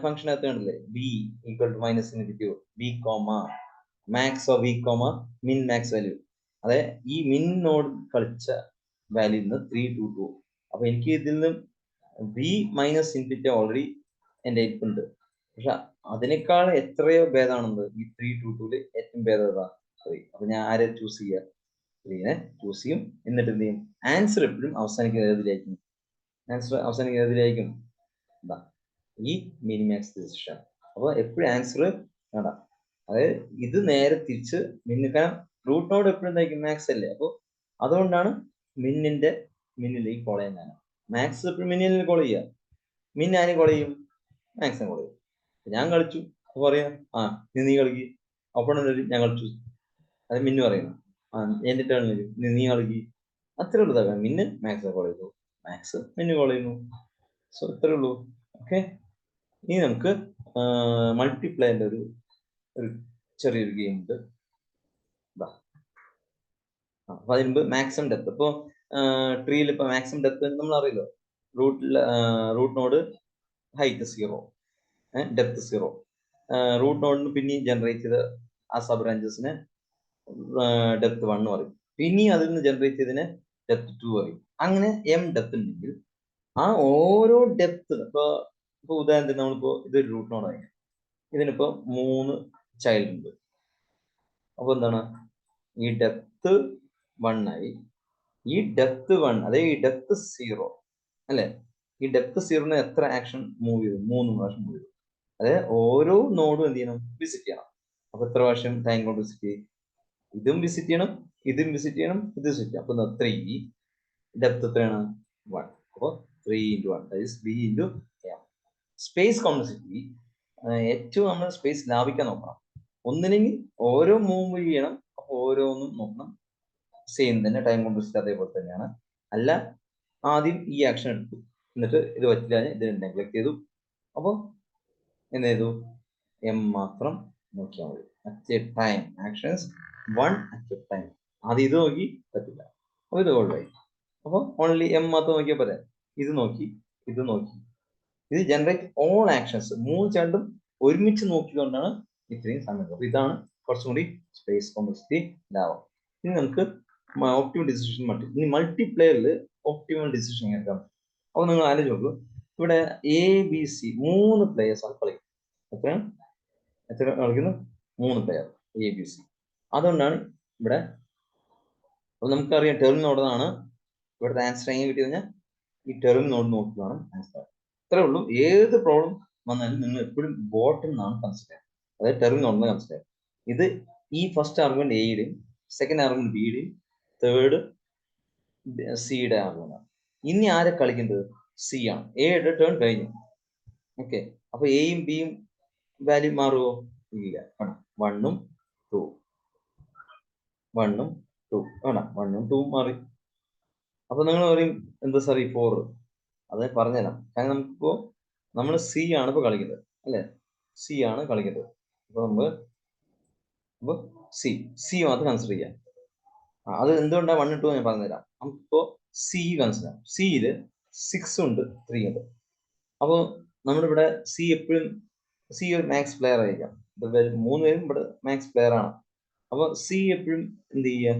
ഫംഗ്ഷൻ അകത്ത് കണ്ടില്ലേ, B equal to minus infinity B comma max of B comma min max value. അതെ ഈ മിൻ നോഡ് കളിച്ച വാല്യൂ 3 2 2. അപ്പൊ എനിക്ക് ഇതിൽ നിന്ന് ബി മൈനസ് ഇൻഫിനിറ്റി ഓൾറെഡി എന്റെ ഉണ്ട്. പക്ഷെ അതിനേക്കാൾ എത്രയോ ഭേദമാണെന്ന് ഈ 3 2 2 ഏറ്റവും ഭേദത 3. അപ്പൊ ഞാൻ ആരെ ചൂസ് ചെയ്യുക, 3നെ ചൂസ് ചെയ്യും. എന്നിട്ട് എന്ത് ചെയ്യും, ആൻസർ എപ്പോഴും അവസാനിക്കുന്ന ഏതിലായിരിക്കും, ആൻസർ അവസാനിക്കുന്ന ഏതിലായിരിക്കും, എന്താ ഈ മിനിമാക്സ് ഡിസിഷൻ. അപ്പൊ എപ്പോഴും ആൻസർ വേണ്ട, അതായത് ഇത് നേരെ തിരിച്ച് മിന്നിക്കാൻ റൂട്ട് നോഡ് എപ്പോഴും എന്തായിരിക്കും, മാക്സ് അല്ലേ. അപ്പൊ അതുകൊണ്ടാണ് മിന്നിലേക്ക് കോൾ ചെയ്യാൻ മാക്സ് എപ്പോഴും മിന്നിലേക്ക് കോൾ ചെയ്യുക. മിൻ ആരും കോൾ ചെയ്യും, മാക്സിനെ കോൾ ചെയ്യും. ഞാൻ കളിച്ചു പറയാ, നീ കളിക്ക്, അപ്പോൾ ഞാൻ കളിച്ചു, അത് മിന്നു പറയുന്നു. എന്റെ ടേൺ വരും, നീ കളിക്ക്. അത്രേ ഉള്ളൂ. മിന്ന് മാക്സിനെ കോൾ ചെയ്തു, മാക്സ് മിന്നു കോൾ ചെയ്യുന്നു. സോ ഇത്രേ ഉള്ളൂ. ഓക്കെ, ഇനി നമുക്ക് മൾട്ടിപ്ലൈന്റെ ഒരു ചെറിയൊരു ഗെയിം ഉണ്ട്. അപ്പൊ അതിന് മുമ്പ് മാക്സിമം ഡെപ്ത്. ഇപ്പൊ ട്രീയിൽ ഇപ്പൊ മാക്സിമം ഡെപ്ത് നമ്മൾ അറിയില്ലോ, root node height 0, depth 0. Root നോഡിന് പിന്നെ ജനറേറ്റ് ചെയ്ത ആ സബ് ബ്രാഞ്ചസിന് ഡെപ്ത് 1 പറയും. പിന്നെ അതിൽ നിന്ന് ജനറേറ്റ് ചെയ്തതിന് ഡെപ്ത് 2 പറയും. അങ്ങനെ എം ഡെപ്ത് ഉണ്ടെങ്കിൽ ആ ഓരോ ഡെപ്ത്, ഇപ്പൊ ഉദാഹരണത്തിന് നമ്മളിപ്പോ ഇതൊരു റൂട്ട് നോഡായി, ഇതിനിപ്പോ 3 ചൈൽഡ് ഉണ്ട്. അപ്പൊ എന്താണ്, ഈ ഡെപ്ത് 1 ആയി, ഈ ഡെപ്ത് 1 അതെ ഈ ഡെപ്ത് 0 അല്ലെ, ഈ ഡെപ്ത് 0 എത്ര ആക്ഷൻ മൂവ് ചെയ്തു, 3 പ്രാവശ്യം മൂവ് ചെയ്തു. അതായത് ഓരോ നോഡും എന്ത് ചെയ്യണം, വിസിറ്റ് ചെയ്യണം. അപ്പൊ എത്ര പ്രാവശ്യം ടൈം കൊണ്ട് വിസിറ്റ് ചെയ്യും, ഇതും വിസിറ്റ് ചെയ്യണം, ഇതും വിസിറ്റ് ചെയ്യണം, ഇത് വിസിറ്റ് ചെയ്യണം. അപ്പൊ 3 ഡെപ്ത് എത്രയാണ്, 1. അപ്പൊ 3 × 1 that is b × m. Space complexity ഏറ്റവും നമ്മൾ സ്പേസ് ലാഭിക്കാൻ നോക്കണം. ഒന്നില്ലെങ്കിൽ ഓരോ മൂവ് ചെയ്യണം, അപ്പൊ ഓരോന്നും നോക്കണം സെയിം തന്നെ, ടൈം കോംപ്ലക്സിറ്റി അതേപോലെ തന്നെയാണ്. അല്ല ആദ്യം ഈ ആക്ഷൻ എടുത്തു, എന്നിട്ട് ഇത് പറ്റില്ല ഇതിനെ നെഗ്ലക്ട് ചെയ്തു, അപ്പൊ എന്ത് ചെയ്തു, എം മാത്രം നോക്കിയാൽ മതി. At A time actions 1 at A time. ആദ്യം ഇത് നോക്കി പറ്റില്ല, അപ്പൊ ഇത് ഒഴിവായി. അപ്പൊ ഓൺലി എം മാത്രം നോക്കിയാൽ പോരെ. ഇത് നോക്കി, ഇത് നോക്കി, ഇത് ജനറേറ്റ് ഓൾ ആക്ഷൻസ് 3 ചണ്ടും ഒരുമിച്ച് നോക്കിക്കൊണ്ടാണ് ഇത്രയും സമയം. അപ്പൊ ഇതാണ് കുറച്ചും കൂടി സ്പേസ് കോംപ്ലക്സിറ്റി ലാഭം. ഇനി നമുക്ക് ഒപ്റ്റിമൽ ഡിസിഷൻ ഇനി മൾട്ടിപ്ലെയറിൽ ഒപ്റ്റിമൽ ഡിസിഷൻ എടുക്കാം. അപ്പൊ നിങ്ങൾ ആലോചിച്ച് നോക്കൂ, ഇവിടെ ABC 3 പ്ലേയേഴ്സ് ആണ് കളിക്കുന്നത്. എത്ര കളിക്കുന്നു, 3 പ്ലെയർ ABC. അതുകൊണ്ടാണ് ഇവിടെ നമുക്കറിയാം ടെർം നോഡാണ് ഇവിടുത്തെ ആൻസർ. എങ്ങനെ കിട്ടി കഴിഞ്ഞാൽ ഈ ടെർം നോഡ് നോക്കിയാണ് ആൻസർ. ഇത്രേ ഉള്ളൂ. ഏത് പ്രോബ്ലം വന്നാലും നിങ്ങൾ എപ്പോഴും ബോട്ടം എന്നാണ് കൺസിഡർ ചെയ്യുക, അതായത് ടെർം നോഡിനെ കൺസിഡർ ചെയ്യുക. ഇത് ഈ ഫസ്റ്റ് ആർഗ്യുമെന്റ് എയുടെയും സെക്കൻഡ് ആർഗ്യുമെന്റ് ബിയുടെയും തേർഡ് സിയുടെ ആർഗ്യുമെന്റ്. ഇനി ആരെ കളിക്കുന്നത്, സി ആണ്. എയുടെ ടേൺ കഴിഞ്ഞു. ഓക്കെ, അപ്പൊ എയും ബിയും വാല്യൂ മാറുമോ, ഇല്ല. 1ഉം 2, 1ഉം 2 വേണം, 1ഉം 2ഉം മാറി. അപ്പൊ നിങ്ങൾ പറയും എന്താ സാർ ഈ 4, അത് പറഞ്ഞുതരാം. കാരണം നമുക്കിപ്പോ നമ്മൾ സി ആണ് ഇപ്പൊ കളിക്കുന്നത് അല്ലെ, സി ആണ് കളിക്കുന്നത്. അപ്പൊ നമ്മൾ സി മാത്രം കൺസിഡർ ചെയ്യാം. അത് എന്തുകൊണ്ടാണ് 1 2 ഞാൻ പറഞ്ഞുതരാം. നമുക്കിപ്പോ സി കൺസിഡർ ചെയ്യാം. സിയില് 6 ഉണ്ട് 3 ഉണ്ട്. അപ്പൊ നമ്മളിവിടെ സി എപ്പോഴും സി ഒരു മാക്സ് പ്ലെയർ ആയിരിക്കാം. 3 പേരും ഇവിടെ മാക്സ് പ്ലെയർ ആണ്. അപ്പൊ സി എപ്പോഴും എന്ത് ചെയ്യുക,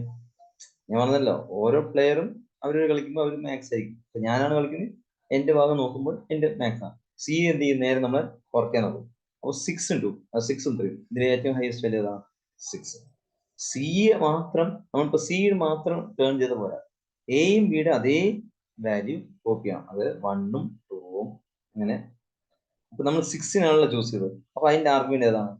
ഞാൻ പറഞ്ഞല്ലോ ഓരോ പ്ലെയറും അവർ കളിക്കുമ്പോൾ അവർ മാക്സ് ആയിരിക്കും. അപ്പൊ ഞാനാണ് കളിക്കുന്നത്, എന്റെ ഭാഗം നോക്കുമ്പോൾ എന്റെ മാക്സ് ആണ്. സി എന്ത് ചെയ്യും, നേരെ നമ്മൾ കുറയ്ക്കാൻ നോക്കും. അപ്പൊ 6 2 6ഉം 3 ഇതിൽ ഏറ്റവും ഹയസ്റ്റ് വാല്യൂ ഏതാണ്, 6. സി മാത്രം നമ്മളിപ്പോ സി മാത്രം ടേൺ ചെയ്ത പോരാ, എയും ബിയുടെ അതേ വാല്യൂ കോപ്പി ചെയ്യണം. അത് 1ഉം 2ഉം അങ്ങനെ. അപ്പൊ നമ്മൾ 6നാണല്ലോ ചൂസ് ചെയ്തത്, അപ്പൊ അതിന്റെ ആർഗ്യുമെന്റ് ഏതാണ്,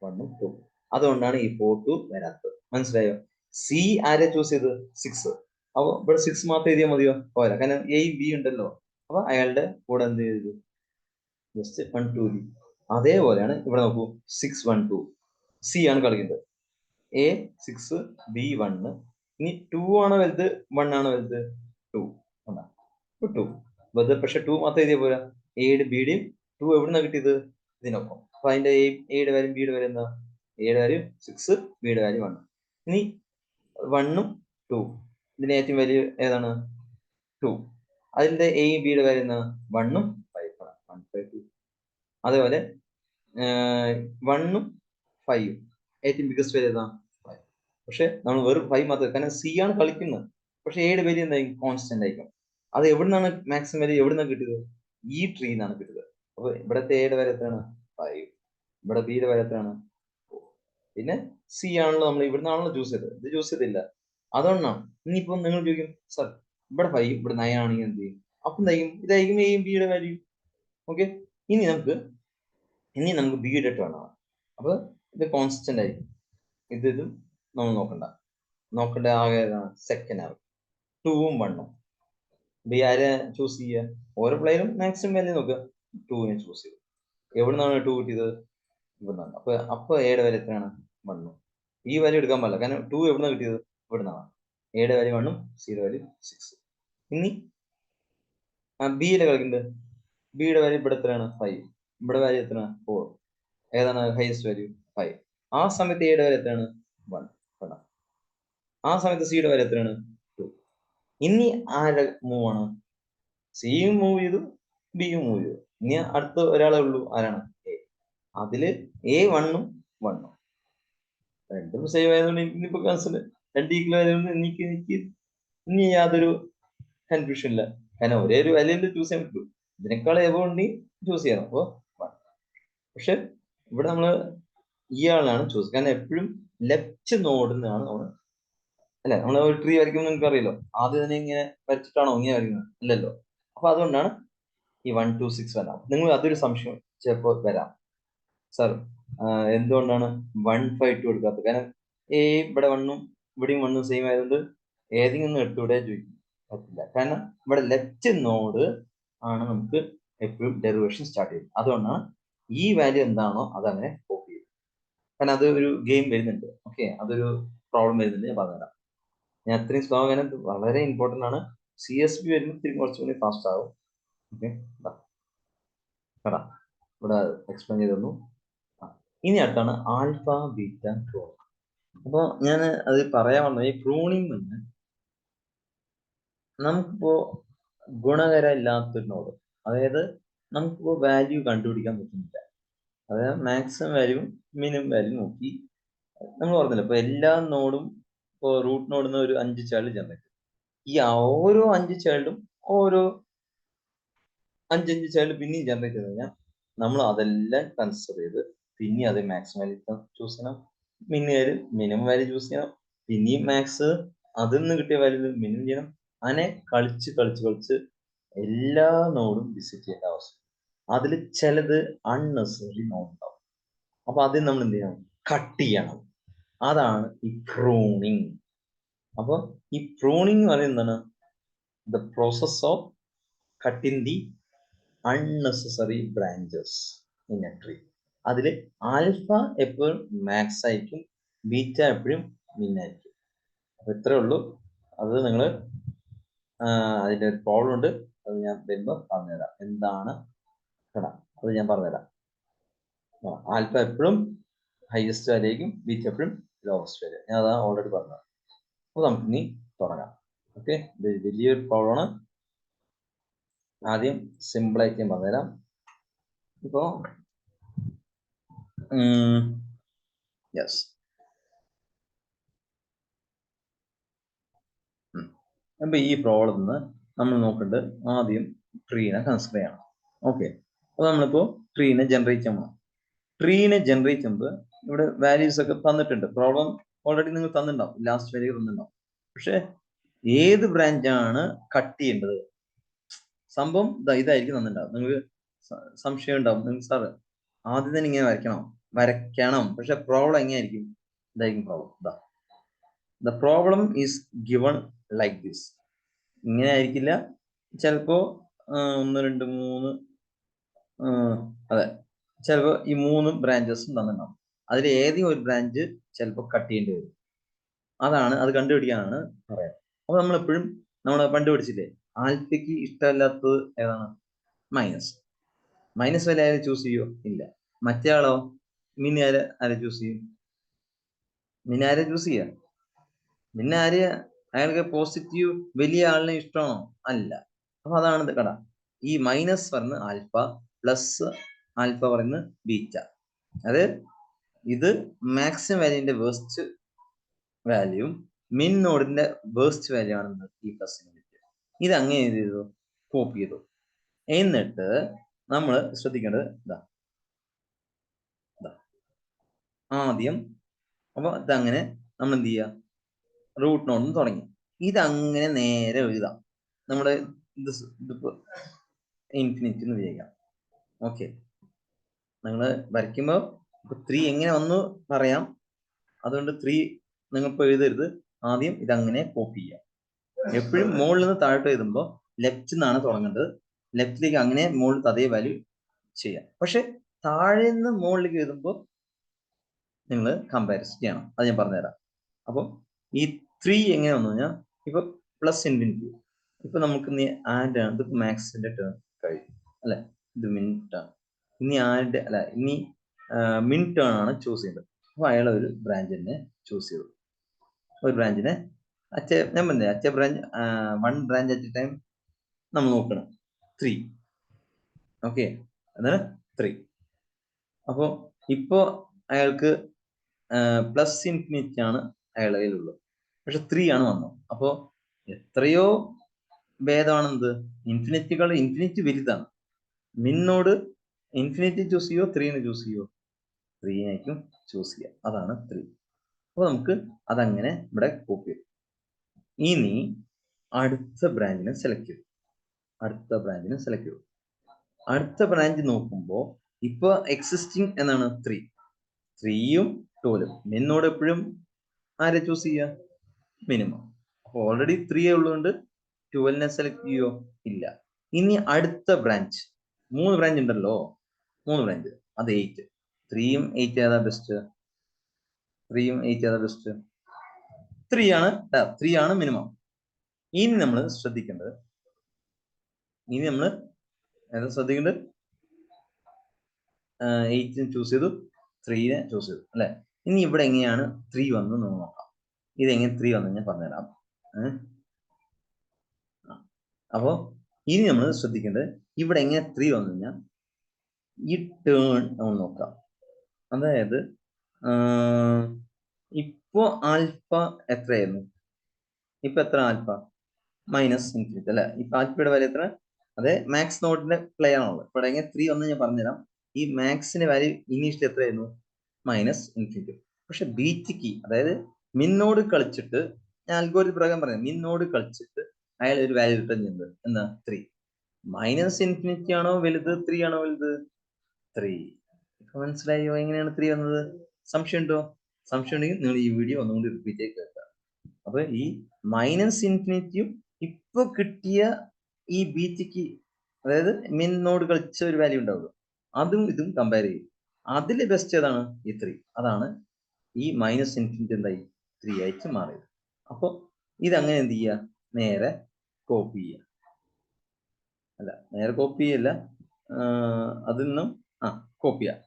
1ഉം 2. അതുകൊണ്ടാണ് ഈ 4 2 വരാത്തത്. മനസ്സിലായോ? സി ആരെ ചൂസ് ചെയ്ത്, 6. അപ്പൊ ഇവിടെ 6 മാത്രം എഴുതിയാൽ മതിയോ, പോരാ. കാരണം എ ബി ഉണ്ടല്ലോ. അപ്പൊ അയാളുടെ കൂടെ എന്ത് ചെയ്തു, ജസ്റ്റ് 1 2 അതേപോലെയാണ് ഇവിടെ നോക്കൂ, 6 1 2. സി ആണ് കളിക്കുന്നത്, എ 6 ബി 1. ഇനി 2 ആണോ വലുത് 1 ആണോ വലുത്, 2. 2 പക്ഷെ 2 മാത്രം എഴുതിയ പോരാ, എയുടെ ബിയുടെയും 2 എവിടുന്ന കിട്ടിയത്? ഇതിനൊപ്പം. അപ്പൊ അതിന്റെ എയുടെ വാല്യൂ ബിയുടെ വാല്യൂ എന്താ? എയുടെ വാല്യൂ 6, ബിയുടെ വാല്യൂ 1. ഇനി 1ഉം 2 ഇതിന്റെ ഏറ്റവും വാല്യൂ ഏതാണ്? 2. അതിന്റെ എയും ബിയുടെ വാല്യൂ എന്താ? 1ഉം 5 ആണ്. 1, 5, 2. അതേപോലെ 1ഉം 5ഉം ഏറ്റവും ബിഗസ്റ്റ് വാല്യൂ ഏതാ? 5. പക്ഷെ നമ്മൾ വെറും 5 മാത്രം, കാരണം സി ആണ് കളിക്കുന്നത്. പക്ഷെ എയുടെ വാല്യൂ എന്തായിരിക്കും? കോൺസ്റ്റന്റ് ആയിരിക്കും. അത് എവിടുന്നാണ് മാക്സിമം വാല്യൂ എവിടുന്നാണ് കിട്ടിയത്? ഈ ട്രീന്നാണ് കിട്ടിയത്. അപ്പൊ ഇവിടത്തെ എയുടെ വാല്യൂ എത്രയാണ്? 5. ഇവിടെ ബിയുടെ വാല്യൂ എത്രയാണ്? 4. പിന്നെ സി ആണല്ലോ നമ്മൾ ഇവിടുന്നാണല്ലോ ചൂസ് ചെയ്തത്, ഇത് ചൂസ് ചെയ്തില്ല. അതുകൊണ്ടാണ്. ഇനിയിപ്പോ നിങ്ങൾ ചോദിക്കും, സർ ഇവിടെ 5 ഇവിടെ 9 ആണെങ്കിൽ എന്ത് ചെയ്യും? അപ്പൊ എന്തായിരിക്കും? ഇതായിരിക്കും എയും ബിയുടെ വാല്യൂ. ഓക്കെ, ഇനി നമുക്ക് ബിയുടെ ടേൺ ആണ്. അപ്പൊ ഇത് കോൺസ്റ്റന്റ് ആയിരിക്കും. ഇതും നമ്മൾ നോക്കണ്ട ആകെ സെക്കൻഡ് ആവും. 2ഉം 1ഉം. ബി ആരെ ചൂസ് ചെയ്യുക? ഓരോ പ്ലെയറും മാക്സിമം വാല്യൂ നോക്കുക. 2നെ ചൂസ് ചെയ്തു. എവിടുന്നാണ് 2 കിട്ടിയത്? ഇവിടുന്നാണ്. അപ്പൊ എയുടെ വാല്യൂ എത്രയാണ്? 1ഉം. ഈ വാല്യൂ എടുക്കാൻ പാടില്ല, കാരണം 2 എവിടുന്നാണ് കിട്ടിയത്? ഇവിടുന്നാണ്. എയുടെ വാല്യൂ 1ഉം സിയുടെ വാല്യൂ 6. ഇനി ബിയിലെ കളിക്കുന്നത്. ബിയുടെ വാല്യൂ ഇവിടെ എത്രയാണ്? 5. ഇവിടെ വാല്യൂ എത്രയാണ്? 4. ഏതാണ് ഹൈയസ്റ്റ് വാല്യൂ? 5. ആ സമയത്ത് എയുടെ വാല്യൂ എത്രയാണ്? 1. ആ സമയത്ത് സിയുടെ വാല്യൂ എത്രയാണ്? 2. ഇനി ആരുടെ മൂവ് ആണ്? സിയും മൂവ് ചെയ്തു, ബിയും മൂവ് ചെയ്തു. ഇനി അടുത്ത ഒരാളെ ഉള്ളൂ, ആരാണ്? എ. അതില് എ 1ഉം 1ഉം രണ്ടും സേവ് ആയതുകൊണ്ട് ഇനിയിപ്പോ രണ്ട് ഈക്വൽ ആയതുകൊണ്ട് എനിക്ക് ഇനി യാതൊരു കൺഫ്യൂഷൻ ഇല്ല. കാരണം ഒരേ ഒരു വാല്യൂ ചൂസ് ചെയ്യാൻ പറ്റൂ. ഇതിനേക്കാൾ എബോവ് ഉണ്ടെങ്കിൽ ചൂസ് ചെയ്യണം. അപ്പൊ പക്ഷെ ഇവിടെ നമ്മള് ഇയാളാണ് ചൂസ്, കാരണം എപ്പോഴും ലെഫ്റ്റ് നോഡിനാണ് നമ്മൾ, അല്ലെ? നമ്മൾ ഒരു ട്രീ വരയ്ക്കുമ്പോൾ നിങ്ങൾക്ക് അറിയില്ലോ, ആദ്യം തന്നെ ഇങ്ങനെ വരച്ചിട്ടാണോ ഇങ്ങനെ വരയ്ക്കുന്നത്? ഇല്ലല്ലോ. അപ്പൊ അതുകൊണ്ടാണ് ഈ 1, 2, 6 വരാം. നിങ്ങൾ അതൊരു സംശയം ചിലപ്പോൾ വരാം, സാർ എന്തുകൊണ്ടാണ് 1, 5, 2 എടുക്കാത്തത്? കാരണം ഇവിടെ 1ഉം ഇവിടെയും 1ഉം സെയിം ആയതുകൊണ്ട് ഏതെങ്കിലും ഒന്ന് എടുത്തുകൂടെ ചോദിക്കും. പറ്റില്ല, കാരണം ഇവിടെ ലെഫ്റ്റ് നോഡ് ആണ് നമുക്ക് എപ്പോഴും ഡെറിവേഷൻ സ്റ്റാർട്ട് ചെയ്യും. അതുകൊണ്ടാണ് ഈ വാല്യൂ എന്താണോ അതങ്ങനെ കോപ്പി ചെയ്യും. കാരണം അത് ഒരു ഗെയിം വരുന്നുണ്ട്. ഓക്കെ, അതൊരു പ്രോബ്ലം വരുന്നുണ്ട്, ഞാൻ പറഞ്ഞുതരാം. ഞാൻ അത്രയും സ്ലോ ആകാൻ വളരെ ഇമ്പോർട്ടന്റ് ആണ്. CSB വരുമ്പോൾ കുറച്ചുകൂടി ഫാസ്റ്റ് ആകും. ഓക്കെ, ഇവിടെ എക്സ്പ്ലെയിൻ ചെയ്ത് തന്നു. ഇനി അടുത്താണ് ആൽഫ ബീറ്റ പ്രൂണിങ്. അപ്പൊ ഞാൻ അത് പറയാൻ വന്നത്, ഈ പ്രൂണിങ് എന്ന് നമുക്കിപ്പോ ഗുണകരമില്ലാത്തൊരു നോഡ്, അതായത് നമുക്കിപ്പോ വാല്യൂ കണ്ടുപിടിക്കാൻ പറ്റുന്നില്ല. അതായത് മാക്സിമം വാല്യൂ മിനിമം വാല്യൂ നോക്കി നമ്മൾ പറഞ്ഞില്ല, ഇപ്പൊ എല്ലാ നോഡും ഇപ്പോ റൂട്ട് നോഡിൽ ഒരു 5 ചൈൽഡ് ജനറേറ്റ്. ഈ ഓരോ 5 ചൈൽഡും ഓരോ 5 ചൈൽഡ് പിന്നെയും ജനറേറ്റ് ചെയ്ത് കഴിഞ്ഞാൽ നമ്മൾ അതെല്ലാം കൺസിഡർ ചെയ്ത് പിന്നെ അത് മാക്സിമം വാല്യൂ ചൂസ് ചെയ്യണം, മിനിമം വാല്യൂ ചൂസ് ചെയ്യണം, പിന്നെയും മാക്സ് അതിൽ നിന്ന് കിട്ടിയ വാല്യൂ മിനിമം ചെയ്യണം. അങ്ങനെ കളിച്ച് എല്ലാ നോഡും വിസിറ്റ് ചെയ്യേണ്ട ആവശ്യം. അതിൽ ചിലത് അൺനെസറി നോഡ് ഉണ്ടാവും. അപ്പൊ അതിൽ നമ്മൾ എന്ത് ചെയ്യണം? കട്ട് ചെയ്യണം. അതാണ് ഈ പ്രൂണിങ്. അപ്പൊ ഈ പ്രൂണിങ് എന്ന് പറയുന്നത് the process of cutting the unnecessary branches in A tree. അതിൽ ആൽഫ എപ്പോഴും മാക്സ് ആയിരിക്കും, ബീറ്റ എപ്പോഴും മിൻ ആയിരിക്കും. അപ്പൊ ഇത്രേ ഉള്ളൂ. അത് നിങ്ങൾ അതിന്റെ ഒരു പ്രോബ്ലം ഉണ്ട്, അത് ഞാൻ വരുമ്പോൾ പറഞ്ഞുതരാം. എന്താണ് അത് ഞാൻ പറഞ്ഞുതരാം. ആൽഫ എപ്പോഴും ഹയസ്റ്റ് വാല്യൂ, ബീറ്റ എപ്പോഴും ലോവസ്റ്റ് വാല്യൂ. ഞാൻ അതാണ് ഓൾറെഡി പറഞ്ഞത്. അപ്പൊ നമുക്ക് ഇനി തുടങ്ങാം. ഓക്കെ, ഇത് വലിയൊരു പ്രോബ്ലമാണ്. ആദ്യം സിമ്പിൾ ആയിട്ട് ഞാൻ പറഞ്ഞുതരാം. ഇപ്പോ യെസ്, അപ്പൊ ഈ പ്രോബ്ലത്തിൽ നിന്ന് നമ്മൾ നോക്കേണ്ടത് ആദ്യം ട്രീനെ കൺസിഡർ ചെയ്യണം. ഓക്കെ, അപ്പൊ നമ്മളിപ്പോ ട്രീനെ ജനറേറ്റ് ചെയ്യണം. ട്രീനെ ജനറേറ്റ് ചെയ്യുമ്പോൾ ഇവിടെ വാല്യൂസ് ഒക്കെ തന്നിട്ടുണ്ട്. പ്രോബ്ലം ഓൾറെഡി നിങ്ങൾ തന്നിട്ടുണ്ടാവും, ലാസ്റ്റ് വാല്യൂ തന്നിട്ടുണ്ടാവും. പക്ഷെ ഏത് ബ്രാഞ്ചാണ് കട്ട് ചെയ്യേണ്ടത്? സംഭവം ഇതായിരിക്കും തന്നിട്ടുണ്ടാവും. നിങ്ങൾക്ക് സംശയം ഉണ്ടാവും, നിങ്ങൾ സാറ് ആദ്യം തന്നെ ഇങ്ങനെ വരയ്ക്കണം. പക്ഷെ പ്രോബ്ലം എങ്ങനെയായിരിക്കും? ഇതായിരിക്കും problem. The problem is given like this. ഇങ്ങനെ ആയിരിക്കില്ല, ചിലപ്പോ 1, 2, 3, അതെ, ചിലപ്പോ ഈ 3 ബ്രാഞ്ചസും തന്നിട്ടുണ്ടാവും. അതിൽ ഏതെങ്കിലും ഒരു ബ്രാഞ്ച് ചിലപ്പോൾ കട്ട് ചെയ്യേണ്ടി വരും. അത് കണ്ടുപിടിക്കാനാണ് പറയാം. അപ്പൊ നമ്മളെപ്പോഴും നമ്മൾ കണ്ടുപിടിച്ചില്ലേ, ആൽഫയ്ക്ക് ഇഷ്ടമല്ലാത്തത് ഏതാണ്? മൈനസ്. മൈനസ് വാല്യൂ ആരെ ചൂസ് ചെയ്യോ? ഇല്ല. മറ്റേ ആളോ മിൻ ആരെ ചൂസ് ചെയ്യും? മിൻ ആരെ ചൂസ് ചെയ്യാം? പിന്നെ അയാൾക്ക് പോസിറ്റീവ് വലിയ ആളിനെ ഇഷ്ടമാണോ? അല്ല. അപ്പൊ അതാണ് കട. ഈ മൈനസ് പറയുന്ന ആൽഫ, പ്ലസ് ആൽഫ പറയുന്നത് ബീറ്റ. അത് ഇത് മാക്സിമം വാല്യൂന്റെ വേസ്റ്റ് വാല്യൂവും മിൻ നോഡിന്റെ വേസ്റ്റ് വാല്യൂ ആണെന്ന് ഈ പ്ലസ്. ഇത് അങ്ങനെ ചെയ്തു, കോപ്പി ചെയ്തു. എന്നിട്ട് നമ്മൾ ശ്രദ്ധിക്കേണ്ടത് ഇതാ, ആദ്യം അപ്പൊ ഇതങ്ങനെ നമ്മൾ എന്ത് ചെയ്യുക, റൂട്ട് നോഡിൽ തുടങ്ങി ഇതങ്ങനെ നേരെ എഴുതാം. നമ്മുടെ ഇതിപ്പോ ഇൻഫിനിറ്റി എന്ന് വിചാരിക്കാം. ഓക്കെ, നിങ്ങൾ വരയ്ക്കുമ്പോൾ 3 എങ്ങനെ വന്നു പറയാം. അതുകൊണ്ട് 3 നിങ്ങളിപ്പോൾ എഴുതരുത്. ആദ്യം ഇതങ്ങനെ കോപ്പി ചെയ്യാം. എപ്പോഴും മുകളിൽ നിന്ന് താഴോട്ട് എഴുതുമ്പോൾ ലെഫ്റ്റിൽ നിന്നാണ് തുടങ്ങേണ്ടത്. ലെഫ്റ്റിലേക്ക് അങ്ങനെ മുകളിൽ അതേ വാല്യൂ ചെയ്യാം. പക്ഷെ താഴെ നിന്ന് മുകളിലേക്ക് എഴുതുമ്പോൾ നിങ്ങൾ കമ്പാരിസൺ ചെയ്യണം. അത് ഞാൻ പറഞ്ഞുതരാം. അപ്പോൾ ഈ 3 എങ്ങനെ വന്നു കഴിഞ്ഞാൽ ഇപ്പൊ പ്ലസ് ഇൻഫിനിറ്റി, ഇപ്പൊ നമുക്ക് ആഡ് ആണ്. ഇത് മാക്സിന്റെ ടേൺ കഴിയും അല്ലെ, ഇത് മിൻ ടേൺ. ഇനി ആഡ് അല്ല, ഇനി മിൻ ടേൺ ആണ് ചൂസ് ചെയ്യേണ്ടത്. അപ്പൊ അയാൾ ഒരു ബ്രാഞ്ചിനെ ചൂസ് ചെയ്തു. ഒരു ബ്രാഞ്ചിനെ ഞാൻ പറഞ്ഞേ branch 1 branch at A time നമ്മൾ നോക്കണം. 3. ഓക്കെ, അതാണ് 3. അപ്പോ ഇപ്പോ അയാൾക്ക് പ്ലസ് ഇൻഫിനിറ്റി ആണ് അയാളുടെ കയ്യിലുള്ളത്. പക്ഷെ 3 ആണ് വന്നത്. അപ്പോ എത്രയോ ഭേദമാണെന്ത്, ഇൻഫിനിറ്റി വലുതാണ്. മിന്നോട് ഇൻഫിനിറ്റി ചൂസ് ചെയ്യോ 3 ചൂസ് ചെയ്യോ? 3 ആയിരിക്കും ചൂസ് ചെയ്യുക. അതാണ് 3. അപ്പൊ നമുക്ക് അതങ്ങനെ ഇവിടെ കോപ്പി ചെയ്യും. ഇനി അടുത്ത ബ്രാഞ്ചിനെ സെലക്ട് ചെയ്യും. അടുത്ത ബ്രാഞ്ച് നോക്കുമ്പോൾ ഇപ്പൊ എക്സിസ്റ്റിംഗ് എന്നാണ് 3യും 12. മിന്നോട് എപ്പോഴും ആരെ ചൂസ് ചെയ്യുക? മിനിമം. അപ്പൊ ഓൾറെഡി 3 ഉള്ളതുകൊണ്ട് 12നെ സെലക്ട് ചെയ്യോ? ഇല്ല. ഇനി അടുത്ത ബ്രാഞ്ച് 3 ബ്രാഞ്ച് ഉണ്ടല്ലോ, 3 ബ്രാഞ്ച്, അത് 8. 3യും 8 ഏതാ ബെസ്റ്റ്? 3 ആണ് മിനിമം. ഇനി നമ്മൾ ശ്രദ്ധിക്കേണ്ടത് ഏതാ ശ്രദ്ധിക്കേണ്ടത്? 8 ചൂസ് ചെയ്തു, 3നെ ചൂസ് ചെയ്തു അല്ലെ. ഇനി ഇവിടെ എങ്ങനെയാണ് 3 വന്ന് നമ്മൾ നോക്കാം. ഇതെങ്ങനെ 3 വന്നു ഞാൻ പറഞ്ഞുതരാം. അപ്പോ ഇനി നമ്മൾ ശ്രദ്ധിക്കേണ്ടത് ഇവിടെ എങ്ങനെ 3 വന്നു കഴിഞ്ഞാൽ ഈ ടേൺ നമ്മൾ നോക്കാം. അതായത് ഇപ്പോ ആൽഫ എത്രയായിരുന്നു? ഇപ്പൊ എത്ര ആൽഫ? മൈനസ് ഇൻഫിനിറ്റി അല്ലെ. ഇപ്പൊ ആൽഫയുടെ വാല്യൂ എത്ര? അതെ, മാക്സ് നോട്ടിന്റെ പ്ലേ ആണുള്ളത്. ഇവിടെ എങ്ങനെ 3 വന്ന് ഞാൻ പറഞ്ഞുതരാം. ഈ മാക്സിന്റെ വാല്യൂ ഇനീഷ്യൽ എത്രയായിരുന്നു? Minus infinity. പക്ഷെ ബീറ്റിക്ക്, അതായത് മിന്നോട് കളിച്ചിട്ട്, ഞാൻ അൽഗോരിതം പ്രകാരം പറയാം, മിന്നോട് കളിച്ചിട്ട് അയാൾ ഒരു വാല്യൂ റിട്ടേൺ ചെയ്യുന്നത് എന്നാ 3. മൈനസ് ഇൻഫിനിറ്റി ആണോ വലുത്, 3 ആണോ വലുത്? 3. ഇപ്പൊ മനസ്സിലായോ എങ്ങനെയാണ് 3 വന്നത്? സംശയം ഉണ്ടോ? സംശയം ഉണ്ടെങ്കിൽ നിങ്ങൾ ഈ വീഡിയോ ഒന്നുകൂടി റിപ്പീറ്റ് ചെയ്ത് കേൾക്കുക. അപ്പൊ ഈ മൈനസ് ഇൻഫിനിറ്റിയും ഇപ്പൊ കിട്ടിയ ഈ ബീറ്റിക്ക്, അതായത് മിന്നോട് കളിച്ച ഒരു വാല്യൂ ഉണ്ടാവുള്ളൂ, അതും ഇതും കമ്പയർ ചെയ്യും. അതിൽ ബെസ്റ്റ് ഏതാണ്? ഈ 3. അതാണ് ഈ മൈനസ് ഇൻഫിനിറ്റി എന്തായി 3 ആയിട്ട് മാറിയത്. അപ്പൊ ഇതങ്ങനെ എന്ത് ചെയ്യുക? നേരെ കോപ്പി ചെയ്യുക. നേരെ കോപ്പി ചെയ്യല്ല, അതിൽ നിന്നും കോപ്പി ചെയ്യുക.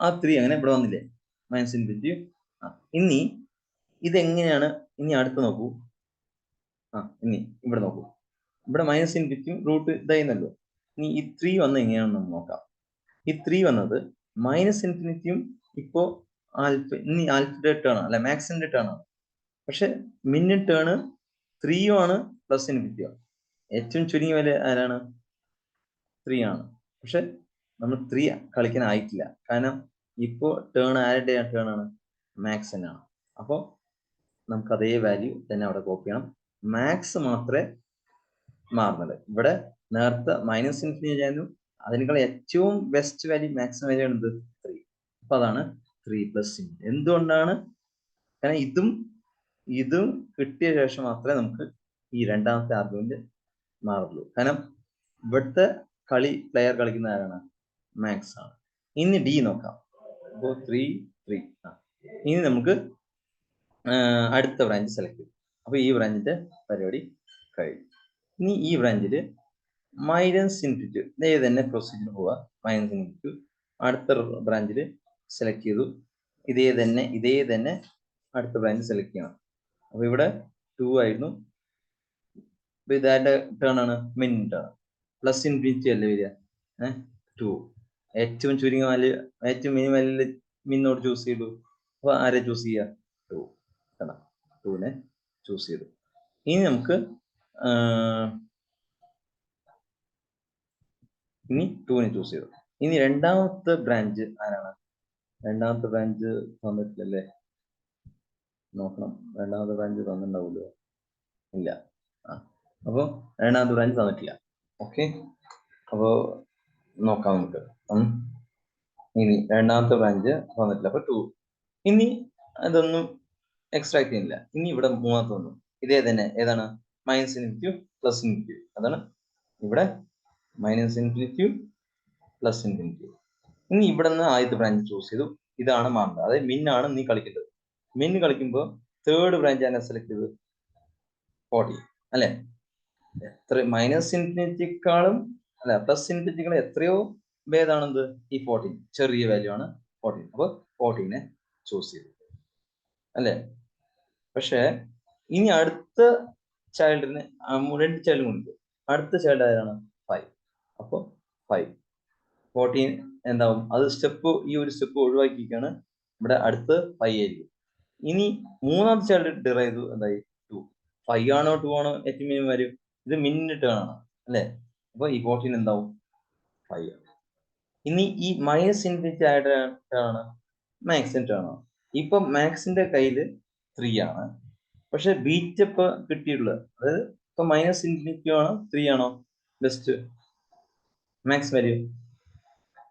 ആ 3 അങ്ങനെ ഇവിടെ വന്നില്ലേ, മൈനസ് ഇൻഫിനിറ്റി. ഇനി ഇതെങ്ങനെയാണ്? ഇനി അടുത്ത് നോക്കൂ. ഇനി ഇവിടെ നോക്കൂ. ഇവിടെ മൈനസ് ഇൻഫിനിറ്റിയും റൂട്ട് ഇതായിരുന്നല്ലോ. ഇനി ഈ 3 വന്ന് എങ്ങനെയാണെന്ന് നമുക്ക് നോക്കാം. ഈ 3 വന്നത് മൈനസ് ഇൻഫിനിറ്റിയും ഇപ്പോ ഇനി ആൽഫയുടെ ടേൺ അല്ലെ, മാക്സിന്റെ ടേൺ ആണ്. പക്ഷെ മിൻ ടേൺ 3യും ആണ്, പ്ലസ് ഇൻഫിനിറ്റിയോ. ഏറ്റവും ചുരുങ്ങിയ വില ആരാണ്? 3 ആണ്. പക്ഷെ നമ്മൾ 3 കളിക്കാൻ ആയിട്ടില്ല. കാരണം ഇപ്പോ ടേൺ ആരുടെ ടേൺ ആണ്? മാക്സിനാണ്. അപ്പോൾ നമുക്ക് അതേ വാല്യൂ തന്നെ അവിടെ കോപ്പി ചെയ്യണം. മാക്സ് മാത്രമേ മാറുന്നത്. ഇവിടെ നേരത്തെ മൈനസ് ഇൻഫിനിറ്റി ആയിരുന്നു, അതിനേക്കാൾ ഏറ്റവും ബെസ്റ്റ് വാല്യൂ മാക്സിമം വാല്യൂ ആണ് 3. അപ്പൊ അതാണ് 3 പ്ലസ്. എന്തുകൊണ്ടാണ്? കാരണം ഇതും കിട്ടിയ ശേഷം മാത്രമേ നമുക്ക് ഈ രണ്ടാമത്തെ ആർഗ്യുമെന്റ് മാറുള്ളൂ. കാരണം ഇവിടുത്തെ പ്ലെയർ കളിക്കുന്ന ആരാണ്? മാക്സ് ആണ്. ഇനി ഡി നോക്കാം. അപ്പോൾ 3. ഇനി നമുക്ക് അടുത്ത ബ്രാഞ്ച് സെലക്ട് ചെയ്യും. അപ്പൊ ഈ ബ്രാഞ്ചിന്റെ പരിപാടി കഴിഞ്ഞു. ഇനി ഈ ബ്രാഞ്ചിൽ മൈനസ് ഇൻഫിനിറ്റി ഇതേ തന്നെ പ്രൊസീജിയർ പോവുക. മൈനസ് ഇൻഫിനിറ്റി അടുത്ത ബ്രാഞ്ചിൽ സെലക്ട് ചെയ്തു. ഇതേ തന്നെ അടുത്ത ബ്രാഞ്ച് സെലക്ട് ചെയ്യണം. അപ്പൊ ഇവിടെ 2 ആയിരുന്നു. അപ്പൊ ഇതാരുടെ ടേൺ ആണ്? മിൻ ടേൺ. പ്ലസ് ഇൻഫിനിറ്റി അല്ലേ വരിക? 2 ഏറ്റവും ചുരുങ്ങിയ വാല്യൂ, ഏറ്റവും മിനിമം വാല്യൂ മിന്നോട് ചൂസ് ചെയ്തു. അപ്പൊ ആരെ ചൂസ് ചെയ്യുക? 2. 2നെ ചൂസ് ചെയ്തു. ഇനി നമുക്ക് ഇനി 2നെ ചൂസ് ചെയ്തു. ഇനി രണ്ടാമത്തെ ബ്രാഞ്ച് ആരാണ്? രണ്ടാമത്തെ ബ്രാഞ്ച് തന്നിട്ടില്ലല്ലേ? നോക്കണം. രണ്ടാമത്തെ ബ്രാഞ്ച് തന്നിട്ടുണ്ടാവുമല്ലോ? ഇല്ല. അപ്പൊ രണ്ടാമത്തെ ബ്രാഞ്ച് തന്നിട്ടില്ല. ഓക്കെ, അപ്പോ നോക്കാം നമുക്ക്. ഇനി രണ്ടാമത്തെ ബ്രാഞ്ച് തന്നിട്ടില്ല. അപ്പൊ 2. ഇനി അതൊന്നും എക്സ്ട്രാക്ട് ചെയ്യുന്നില്ല. ഇനി ഇവിടെ മൂന്നാമത്തെ വന്നു. ഇതേ തന്നെ ഏതാണ്? Minus infinity plus infinity. അതാണ് ഇവിടെ മൈനസ് ഇൻഫിനിറ്റി പ്ലസ് ഇൻഫിനിറ്റി. ഇനി ഇവിടെ നിന്ന് ആദ്യത്തെ ബ്രാഞ്ച് ചൂസ് ചെയ്തു. ഇതാണ് മാറേണ്ടത്. അതായത് മിൻ ആണ് നീ കളിക്കേണ്ടത്. മിൻ കളിക്കുമ്പോൾ തേർഡ് ബ്രാഞ്ച് ആണ് സെലക്ട് ചെയ്തത് 40 അല്ലെ? എത്ര മൈനസ് ഇൻഫിനിറ്റിക്കാളും അല്ല പ്ലസ് ഇൻഫിനിറ്റിക്കാളും എത്രയോ ഭേദാണെന്ത്? ഈ 14. ചെറിയ വാല്യൂ ആണ് 14. അപ്പൊ 14നെ ചൂസ് ചെയ്തു അല്ലെ? പക്ഷെ ഇനി അടുത്ത ചൈൽഡിന് 2 ചൈൽഡ് ഉണ്ട്. അടുത്ത ചൈൽഡ് ആരാണ്? 5. അപ്പൊ 5 14 എന്താവും? അത് സ്റ്റെപ്പ്, ഈ ഒരു സ്റ്റെപ്പ് ഒഴിവാക്കിയിട്ടാണ് ഇവിടെ അടുത്ത് 5 ആയിരിക്കും. ഇനി മൂന്നാമത്തെ ചൈൽഡ് ഡിറൈവ് ചെയ്തു എന്തായി? 2. 5 ആണോ 2 ആണോ ഏറ്റവും മിനിമം വരും? ഇത് മിനിറ്റ് ആണ് അല്ലെ? അപ്പൊ ഈ 14 എന്താവും? 5. ഇനി ഈ മൈനസ് ഇൻഫിനിറ്റി ആയിട്ടാണ് മാക്സിന്റെ ആണ്. ഇപ്പൊ മാക്സിന്റെ കയ്യിൽ 3 ആണ്. പക്ഷെ ബീറ്റ് ഇപ്പൊ കിട്ടിയിട്ടുള്ളത്, അതായത് ഇപ്പൊ മൈനസ് ഇൻഫിനിറ്റി ആണോ 3 ആണോ ബെസ്റ്റ്? മാക്സ് വാല്യൂ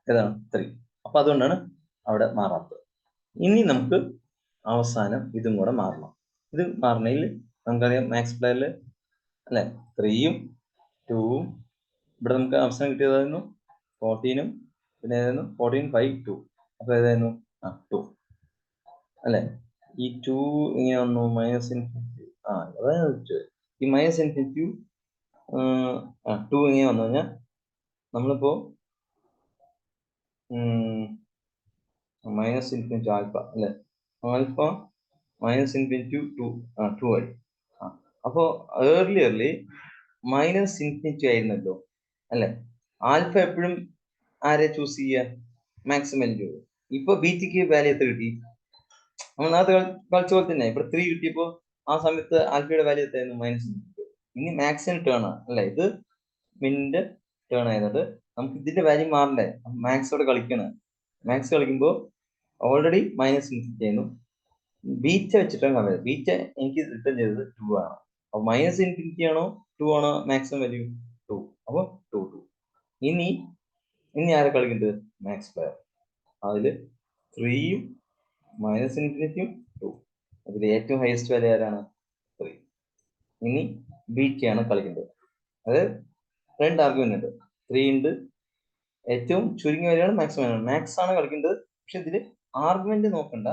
ഏതാണ്? 3. അപ്പൊ അതുകൊണ്ടാണ് അവിടെ മാറാത്തത്. ഇനി നമുക്ക് അവസാനം ഇതും കൂടെ മാറണം. ഇത് മാറണമെങ്കിൽ നമുക്കറിയാം മാക്സ് പ്ലെയറിൽ അല്ലെ 3ഉം 2ഉം ഇവിടെ നമുക്ക് അവസാനം കിട്ടിയതായിരുന്നു 14ഉം പിന്നെ ഏതായിരുന്നു? 14 5 2. അപ്പൊ ഏതായിരുന്നു? 2 അല്ലെ? ഈ 2 ഇങ്ങനെ വന്നു മൈനസ് ഇൻഫിനിറ്റി. അതാണ് ഈ മൈനസ് ഇൻഫിനിറ്റി 2 ഇങ്ങനെ വന്നു കഴിഞ്ഞാൽ നമ്മളിപ്പോ മൈനസ് ഇൻഫിനിറ്റി ആൽഫ അല്ലെ? ആൽഫ മൈനസ് ഇൻഫിനിറ്റി 2 ആയി. അപ്പോ ഏർലിയർലി മൈനസ് ഇൻഫിനിറ്റി ആയിരുന്നല്ലോ അല്ലെ? ആൽഫ എപ്പോഴും ആരെ ചൂസ് ചെയ്യുക? Maximum value. ഇപ്പൊ ബീറ്റിക്ക് വാല്യൂ എത്ര കിട്ടി? നമ്മൾ നേരത്തെ കളിച്ച പോലെ തന്നെ ഇവിടെ 3 കിട്ടിയപ്പോ ആ സമയത്ത് ആൽഫയുടെ വാല്യൂ എത്രയായിരുന്നു? Minus infinity. ഇനി മാക്സിന് ടേൺ ആണ് അല്ലെ? ഇത് മിനിന്റെ ടേൺ ആയതുകൊണ്ട് നമുക്ക് ഇതിന്റെ വാല്യൂ മാറണ്ടേ? മാക്സോടെ കളിക്കണം. മാക്സ് കളിക്കുമ്പോൾ ഓൾറെഡി മൈനസ് ഇൻഫിനിറ്റി ആയിരുന്നു. ബീറ്റ വെച്ചിട്ടാണ് കളയത്. ബീറ്റ എനിക്ക് റിട്ടേൺ ചെയ്തത് 2 ആണ്. അപ്പൊ മൈനസ് ഇൻഫിനിറ്റി ആണോ 2 ആണോ മാക്സിമം വാല്യൂ? 2. അപ്പൊ 2. ഇനി ആരെ കളിക്കേണ്ടത്? Max player. അതില് 3ഉം മൈനസ് ഇൻഫിനിറ്റിയും 2. അതിൽ ഏറ്റവും ഹയസ്റ്റ് വാല്യൂ ആരാണ്? 3. ഇനി ബീറ്റയാണ് കളിക്കേണ്ടത്. അത് 2 ആർഗ്യുമെന്റ് ഉണ്ട്. 3 ഉണ്ട്, ഏറ്റവും ചുരുങ്ങിയ വാല്യൂ ആണ് മാക്സിമം വാല്യൂ. മാക്സ് ആണ് കളിക്കേണ്ടത്. പക്ഷെ ഇതില് ആർഗ്യുമെന്റ് നോക്കണ്ട.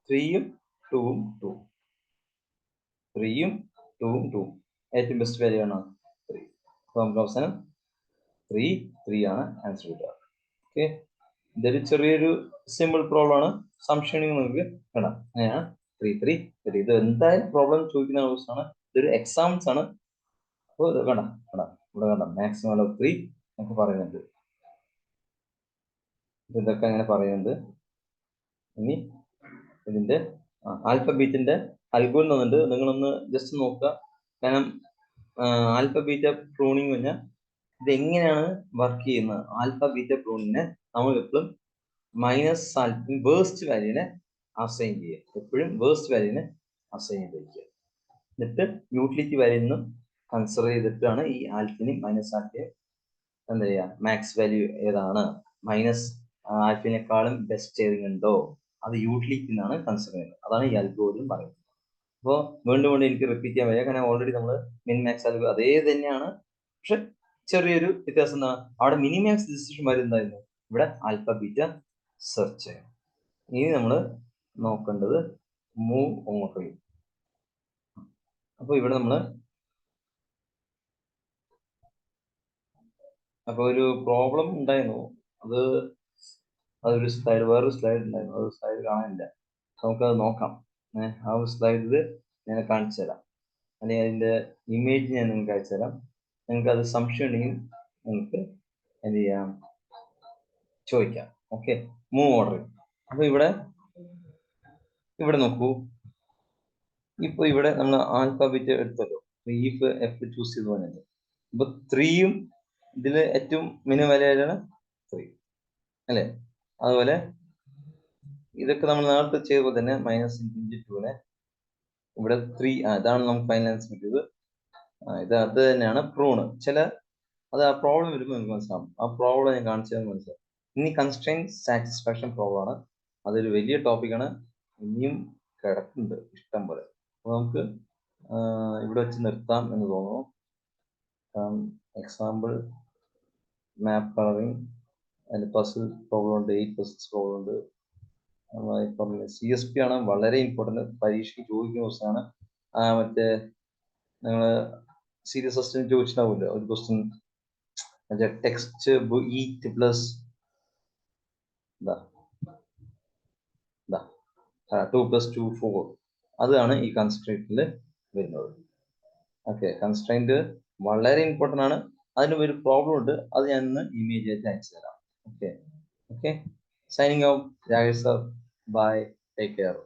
3ഉം 2ഉം 2. 3ഉം 2ഉം 2. ഏറ്റവും ബെസ്റ്റ് വാല്യൂ ആണ് 3. അപ്പൊ നമുക്ക് അവസാനം 3 ആണ് ആൻസർ കിട്ടുക. ഓക്കെ, ഇതൊരു ചെറിയൊരു സിമ്പിൾ പ്രോബ്ലം ആണ്. സംശയം നിങ്ങൾക്ക് വേണം. അങ്ങനെയാണ് 3 ഇത് എന്തായാലും പ്രോബ്ലം ചോദിക്കുന്ന ക്വസ്റ്റ്യൻ ആണ്. ഇതൊരു എക്സാംസ് ആണ്. അപ്പോൾ ഇത് ഇവിടെ മാക്സിമം 3 നമുക്ക് പറയുന്നുണ്ട്. ഇതൊക്കെ അങ്ങനെ പറയുന്നുണ്ട്. ഇനി ഇതിന്റെ ആൽഫബീറ്റിന്റെ അൽഗോരിതം തന്നിട്ടുണ്ട്. നിങ്ങളൊന്ന് ജസ്റ്റ് നോക്കുക. കാരണം ആൽഫ ബീറ്റ പ്രൂണിങ് പറഞ്ഞാൽ ഇത് എങ്ങനെയാണ് വർക്ക് ചെയ്യുന്നത്? ആൽഫ ബീറ്റ പ്രൂണിങ്ങിനെ നമ്മൾ എപ്പോഴും മൈനസ് വേസ്റ്റ് വാല്യൂനെ അസൈൻ ചെയ്യുക. എപ്പോഴും വേസ്റ്റ് വാല്യൂനെ അസൈൻ ചെയ്തിരിക്കുക. എന്നിട്ട് യൂട്ടിലിറ്റി വാല്യൂ നിന്നും കൺസിഡർ ചെയ്തിട്ടാണ് ഈ ആൽഫിനെയും മൈനസ് ആൽഫയും എന്താ ചെയ്യുക? മാക്സ് വാല്യൂ ഏതാണ്, മൈനസ് ആൽഫിനെക്കാളും ബെസ്റ്റ് ഏതെങ്കിലുണ്ടോ അത് യൂട്ടിലിറ്റി എന്നാണ് കൺസിഡർ ചെയ്യുന്നത്. അതാണ് ഈ അൽഗോരിതം പറയുന്നത്. അപ്പോൾ വീണ്ടും എനിക്ക് റിപ്പീറ്റ് ചെയ്യാൻ വയ്യ. കാരണം ഓൾറെഡി നമ്മൾ മിൻ മാക്സ് അൽഗോ അതേ തന്നെയാണ്. പക്ഷെ ചെറിയൊരു വ്യത്യാസം എന്താണ്? അവിടെ മിനിമാക്സ് ഡിസിഷൻ വരുന്നതായിരുന്നു, ഇവിടെ ആൽഫ ബീറ്റ സെർച്ച് ചെയ്യണം. ഇനി നമ്മൾ നോക്കേണ്ടത് മൂവ് ഓർഡറിങ്. അപ്പൊ ഇവിടെ നമ്മൾ അപ്പൊ ഒരു പ്രോബ്ലം ഉണ്ടായിരുന്നു. അതൊരു സ്ലൈഡ്, വേറൊരു സ്ലൈഡ് ഉണ്ടായിരുന്നു, അത് സ്ലൈഡ് കാണാനില്ല. നമുക്കത് നോക്കാം. ആ ഒരു സ്ലൈഡിൽ ഞാൻ കാണിച്ചു തരാം, അല്ലെങ്കിൽ അതിന്റെ ഇമേജ് ഞാൻ നിങ്ങൾക്ക് അയച്ചു തരാം. നിങ്ങൾക്ക് അത് സംശയം ഉണ്ടെങ്കിൽ നിങ്ങൾക്ക് എന്ത് ചെയ്യാം, ചോദിക്കാം. Okay, move order. അപ്പൊ ഇവിടെ നോക്കൂ. ഇപ്പൊ ഇവിടെ നമ്മൾ ആൽഫബറ്റ് എടുത്തല്ലോ, ഇഫ് എഫ് ചൂസ് ചെയ്ത് പറഞ്ഞത്. ഇപ്പൊ 3യും ഇതില് ഏറ്റവും മിനിമം വിലയാണ് 3 അല്ലെ. അതുപോലെ ഇതൊക്കെ നമ്മൾ നേരത്തെ ചെയ്തപ്പോൾ തന്നെ -2 ഇവിടെ 3, ഇതാണ് നമുക്ക് ഫൈനൽ ആൻസർ കിട്ടിയത്. അത് തന്നെയാണ് പ്രൂണ്. അത് ആ പ്രോബ്ലം വരുമ്പോൾ നമുക്ക് മനസ്സിലാവും. ആ പ്രോബ്ലം ഞാൻ കാണിച്ചത് മനസ്സിലാവും. ഇനി കൺസ്ട്രെയിൻറ്റ് സാറ്റിസ്ഫാക്ഷൻ പ്രോബ്ലം ആണ്. അതൊരു വലിയ ടോപ്പിക്കാണ്, ഇനിയും കിടക്കുന്നുണ്ട് ഇഷ്ടം പോലെ. അപ്പൊ നമുക്ക് ഇവിടെ വെച്ച് നിർത്താം എന്ന് തോന്നുന്നു. എക്സാമ്പിൾ മാപ്പ് കളറിങ്, അതിന് പസിൽ പ്രോബ്ലം ഉണ്ട്, 8 പസിൽസ് പ്രോബ്ലം ഉണ്ട്. ഇപ്പം CSP ആണ് വളരെ ഇമ്പോർട്ടൻറ്റ്, പരീക്ഷയ്ക്ക് ചോദിക്കുന്ന ക്വസ്റ്റ്യൻ ആണ്. മറ്റേ നിങ്ങൾ സീരിയസ് ക്വസ്റ്റ്യൻ ചോദിച്ചിട്ടുണ്ടാവില്ല ഒരു ക്വസ്റ്റ്യൻ, മറ്റേ ടെക്സ്റ്റ് ഈറ്റ് പ്ലസ് 2 + 2 4, അതാണ് ഈ കൺസ്ട്രെയിന്റിൽ വരുന്നത്. ഓക്കെ, കൺസ്ട്രെയിന്റ് വളരെ ഇമ്പോർട്ടൻ്റ് ആണ്. അതിന് ഒരു പ്രോബ്ലം ഉണ്ട്, അത് ഞാൻ ഇന്ന് ഇമേജ് ആയിട്ട് അയച്ചു തരാം. Okay, signing out, Rakesh sir. Bye, take care.